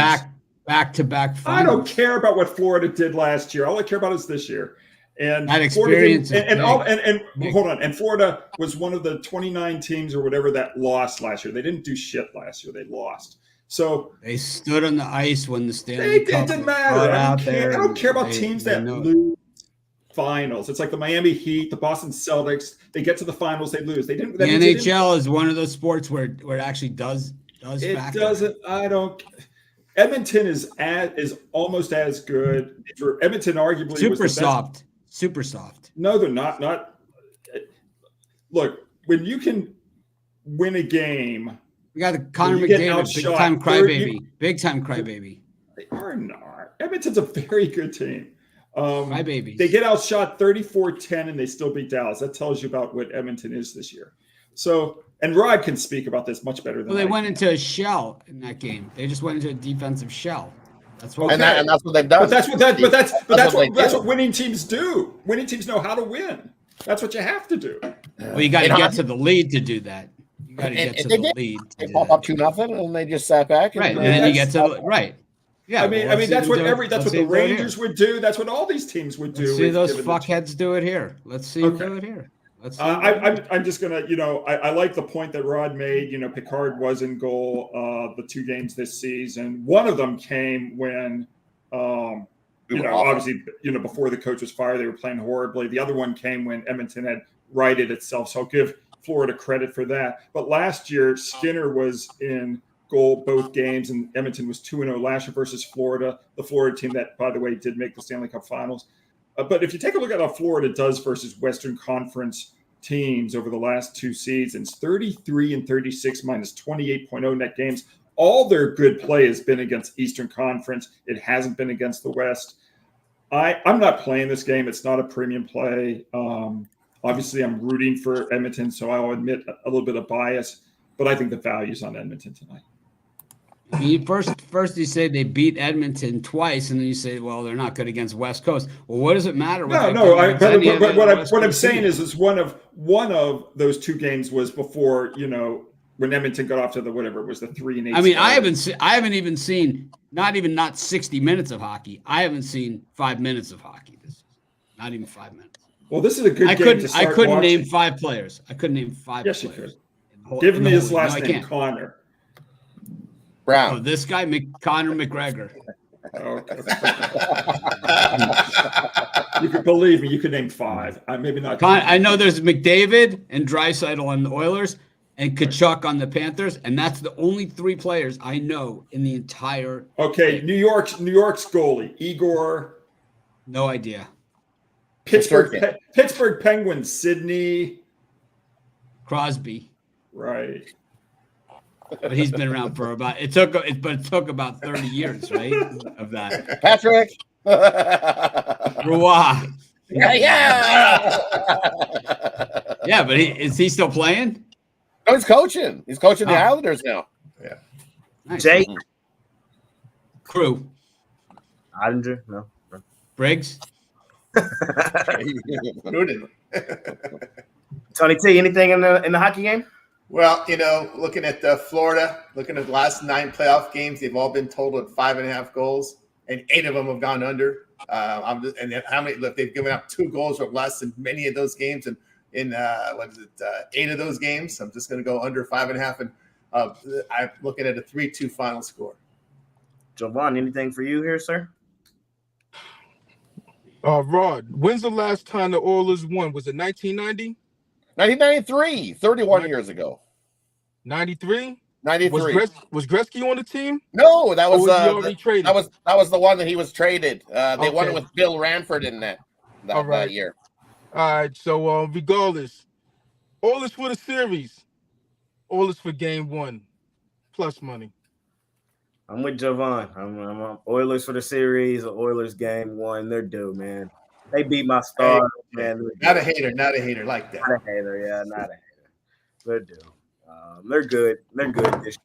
Back-to-back finals. I don't care about what Florida did last year. All I care about is this year. And that experience and Florida was one of the 29 teams or whatever that lost last year. They didn't do shit last year. They lost. So they stood on the ice when the Stanley Cup. It didn't matter. I don't care about teams that lose finals. It's like the Miami Heat, the Boston Celtics. They get to the finals, they lose. The NHL is one of those sports where it actually does. It doesn't. I don't. Edmonton is almost as good. Edmonton arguably super soft. No, they're not. Look, when you can win a game, we got the Connor McDavid, big time crybaby. They are not. Edmonton's a very good team. Crybabies. They get outshot 34-10 and they still beat Dallas. That tells you about what Edmonton is this year. So, and Rod can speak about this much better than they went into a shell in that game. They just went into a defensive shell. That's what, and that's what they've done. But that's what winning teams do. Winning teams know how to win. That's what you have to do. Well, you got to get to the lead to do that. You got to get to the lead. They pop up 2-0 and they just sat back. And then you get to right. Yeah, that's what the Rangers would do. That's what all these teams would do. Let's see those fuckheads do it here. Let's see them do it here. I'm just gonna, I like the point that Rod made. Picard was in goal the 2 games this season. One of them came when, obviously, before the coach was fired, they were playing horribly. The other one came when Edmonton had righted itself. So I'll give Florida credit for that. But last year, Skinner was in goal both games, and Edmonton was 2-0 last year versus Florida, the Florida team that, by the way, did make the Stanley Cup Finals. But if you take a look at how Florida does versus Western Conference teams over the last 2 seasons, 33-36 minus 28.0 net games. All their good play has been against Eastern Conference. It hasn't been against the West. I'm not playing this game. It's not a premium play. Obviously, I'm rooting for Edmonton, so I'll admit a little bit of bias, but I think the value's on Edmonton tonight. First you say they beat Edmonton twice, and then you say, well, they're not good against West Coast. Well, what does it matter? What I'm saying is one of those 2 games was before, when Edmonton got off to the 3-8. I haven't even seen not 60 minutes of hockey. I haven't seen 5 minutes of hockey. Not even 5 minutes. Well, this is a good game to start I couldn't watching. name 5 players. I couldn't name 5 yes, players. You could. Give me his last name, Connor. Brown. Oh, this guy, Connor McGregor. Okay. You could believe me. You could name 5. Maybe not. I know there's McDavid and Draisaitl on the Oilers and Tkachuk on the Panthers, and that's the only 3 players I know in the entire. Okay, New York's goalie Igor. No idea. Pittsburgh Penguins, Sydney Crosby. Right. But he's been around for it took about 30 years, right? Of that. Patrick. Roy. Yeah. Yeah, but is he still playing? No, he's coaching. He's coaching the Islanders now. Yeah. Nice. Jake. Crew. Ottinger, no. Briggs. Tony T, anything in the hockey game? Well, looking at Florida, looking at the last 9 playoff games, they've all been totaled at 5.5 goals, and 8 of them have gone under. And how many? Look, they've given up 2 goals or less in many of those games, and in 8 of those games, I'm just going to go under 5.5, and I'm looking at a 3-2 final score. Jovan, anything for you here, sir? Rod, when's the last time the Oilers won? Was it 1990? 1993, 31 years ago. 93? 93. Was Gretzky on the team? No, that was Or was he already traded? that was the one that he was traded. They won it Okay. with Bill Ranford in that All right. that year. All right. So regardless, Oilers for the series, Oilers for game 1, plus money. I'm with Jovan. I'm Oilers for the series, Oilers game 1. They're due, man. They beat my Stars, man. Not a hater like that. Not a hater, yeah, not a hater. They're due. They're good. They're good this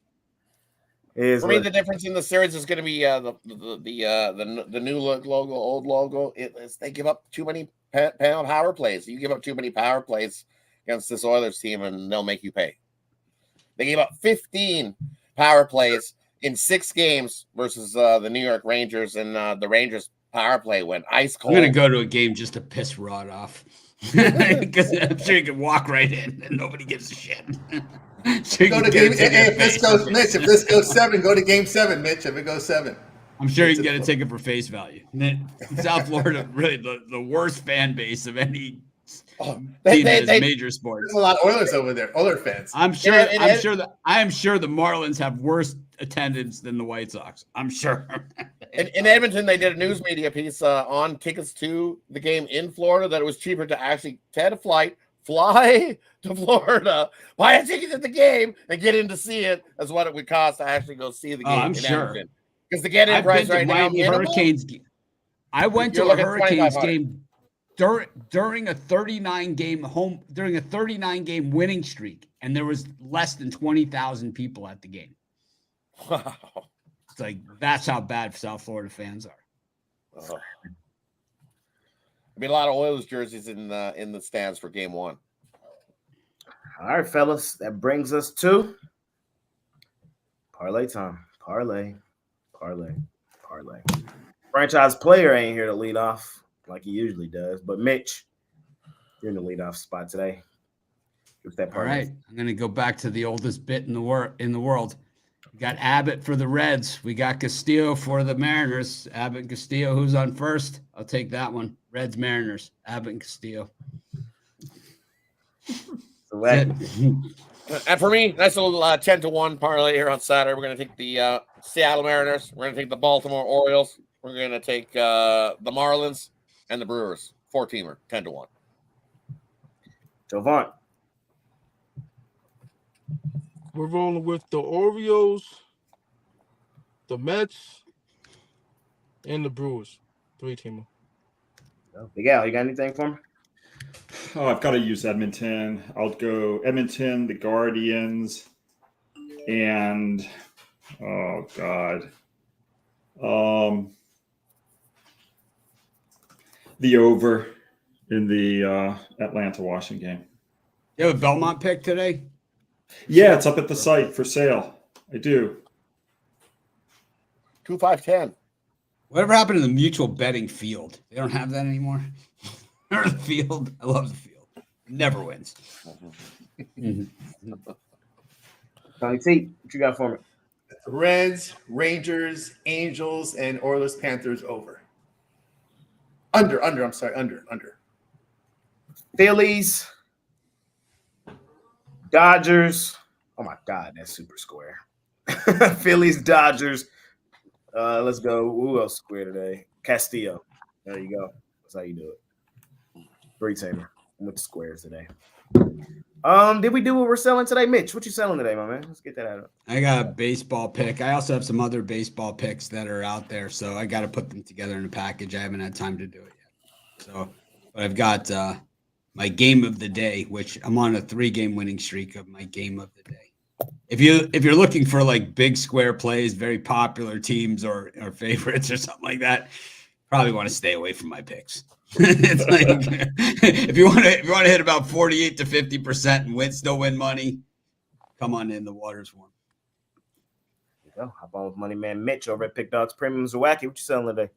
year. For me, the difference in the series is going to be the new logo, old logo. They give up too many power plays. You give up too many power plays against this Oilers team, and they'll make you pay. They gave up 15 power plays in 6 games versus the New York Rangers, and the Rangers power play went ice cold. I'm gonna go to a game just to piss Rod off because I'm sure you can walk right in and nobody gives a shit. So go to game. If this goes, Mitch, if this goes 7, go to game 7, Mitch. If it goes 7, I'm sure you can get a ticket for face value. South Florida, really the worst fan base of any team that is major sports. There's a lot of Oilers over there, Oilers fans. I am sure the Marlins have worse attendance than the White Sox. I'm sure. In Edmonton, they did a news media piece on tickets to the game in Florida that it was cheaper to actually take a flight, fly to Florida, buy a ticket to the game, and get in to see it as what it would cost to actually go see the game I'm in sure. Edmonton. Because the get-in price right now, Hurricanes. I went to a Hurricanes game during a 39 game winning streak, and there was less than 20,000 people at the game. Wow. It's like that's how bad South Florida fans are. There'll be a lot of Oilers jerseys in the stands for game 1. All right, fellas, that brings us to parlay time. Parlay. Franchise player ain't here to lead off like he usually does, but Mitch, you're in the leadoff spot today. What's that parlay? All right, I'm going to go back to the oldest bit in the world. We got Abbott for the Reds. We got Castillo for the Mariners. Abbott and Castillo. Who's on first? I'll take that one. Reds, Mariners. Abbott and Castillo. And for me, nice little 10-1 parlay here on Saturday. We're going to take the Seattle Mariners. We're going to take the Baltimore Orioles. We're going to take the Marlins and the Brewers. 4-teamer, 10-1. Jovan. We're rolling with the Orioles, the Mets, and the Brewers. 3-teamer. Big Al, you got anything for me? Oh, I've got to use Edmonton. I'll go Edmonton, the Guardians, and oh God, the over in the Atlanta-Washington game. You have a Belmont pick today? Yeah, it's up at the site for sale. I do. 2-5-10. Whatever happened to the mutual betting field? They don't have that anymore. Or the field. I love the field. Never wins. Tony T, what you got for me? Reds, Rangers, Angels, and Orioles Panthers over. Under. Phillies, Dodgers. Oh my God, that's super square. Phillies, Dodgers. Let's go. Who else square today? Castillo. There you go. That's how you do it. 3-teamer. I'm with the squares today. Did we do what we're selling today? Mitch, what you selling today, my man? Let's get that out. I got a baseball pick. I also have some other baseball picks that are out there, so I got to put them together in a package. I haven't had time to do it yet. So, but I've got my game of the day, which I'm on a 3-game winning streak of my game of the day. If you're looking for like big square plays, very popular teams or favorites or something like that, probably want to stay away from my picks. It's like if you want to hit about 48 to 50% and still win money, come on in. The water's warm. There you go. Hop on with Money Man Mitch over at Pick Dogs Premium Zawacki. What you selling today?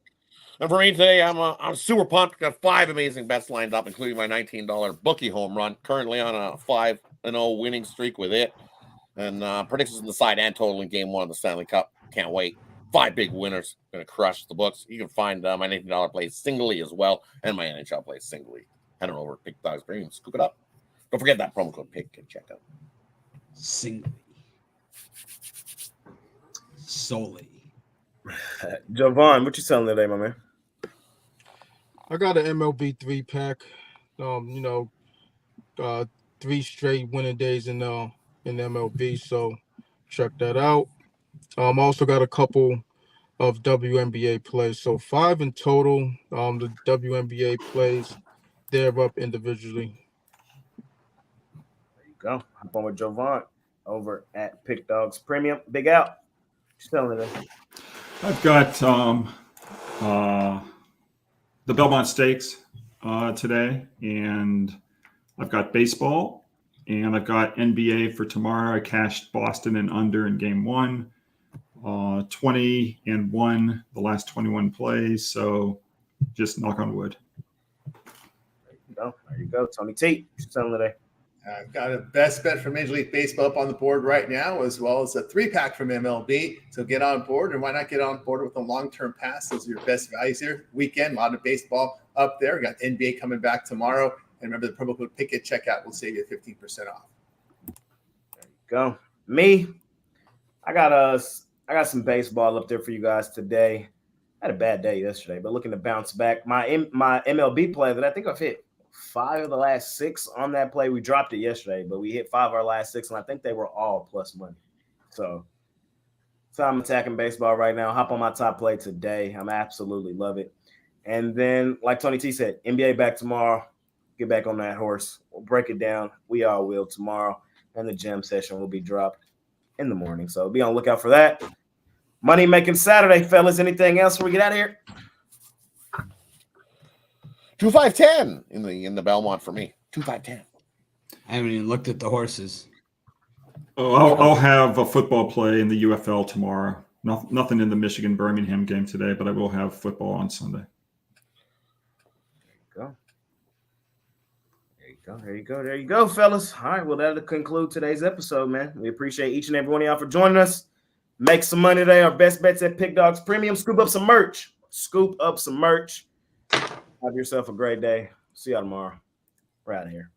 And for me today, I'm super pumped. Got 5 amazing bets lined up, including my $19 bookie home run. Currently on a 5-0 winning streak with it, and predictions on the side and total in Game 1 of the Stanley Cup. Can't wait. 5 big winners. Going to crush the books. You can find my $19 plays singly as well, and my NHL plays singly. Head on over to Pick Dogs Premium. Scoop it up. Don't forget that promo code PICK and check out. Singly. Solely. Javon, what you selling today, my man? I got an MLB 3-pack. 3 straight winning days in MLB, so check that out. Also got a couple of WNBA plays, so 5 in total. The WNBA plays, they're up individually. There you go. Hop on with Javon over at Pick Dogs Premium. Big Out. What you selling today? I've got the Belmont Stakes today, and I've got baseball, and I've got NBA for tomorrow. I cashed Boston and under in game 1, 20-1 the last 21 plays. So just knock on wood. There you go. Tony T, what you selling today? I've got a best bet for Major League Baseball up on the board right now, as well as a 3-pack from MLB. So get on board, and why not get on board with a long-term pass? Those are your best values here. Weekend, a lot of baseball up there. We got NBA coming back tomorrow. And remember, the promo code PICK at checkout will save you 15% off. There you go. Me, I got some baseball up there for you guys today. I had a bad day yesterday, but looking to bounce back. My MLB play that I think I've hit 5 of the last 6 on that play. We dropped it yesterday, but we hit 5 of our last 6, and I think they were all plus money. So I'm attacking baseball right now. Hop on my top play today. I'm absolutely love it. And then, like Tony T said, NBA back tomorrow. Get back on that horse. We'll break it down. We all will tomorrow. And the gym session will be dropped in the morning. So be on the lookout for that. Money making Saturday, fellas. Anything else before we get out of here? 2-5-10 in the Belmont for me. 2-5-10. I haven't even looked at the horses. Oh, I'll have a football play in the UFL tomorrow. Nothing in the Michigan-Birmingham game today, but I will have football on Sunday. There you go, fellas. All right, well, that'll conclude today's episode, man. We appreciate each and every one of y'all for joining us. Make some money today. Our best bets at Pick Dogs Premium. Scoop up some merch. Have yourself a great day. See y'all tomorrow. We're out of here.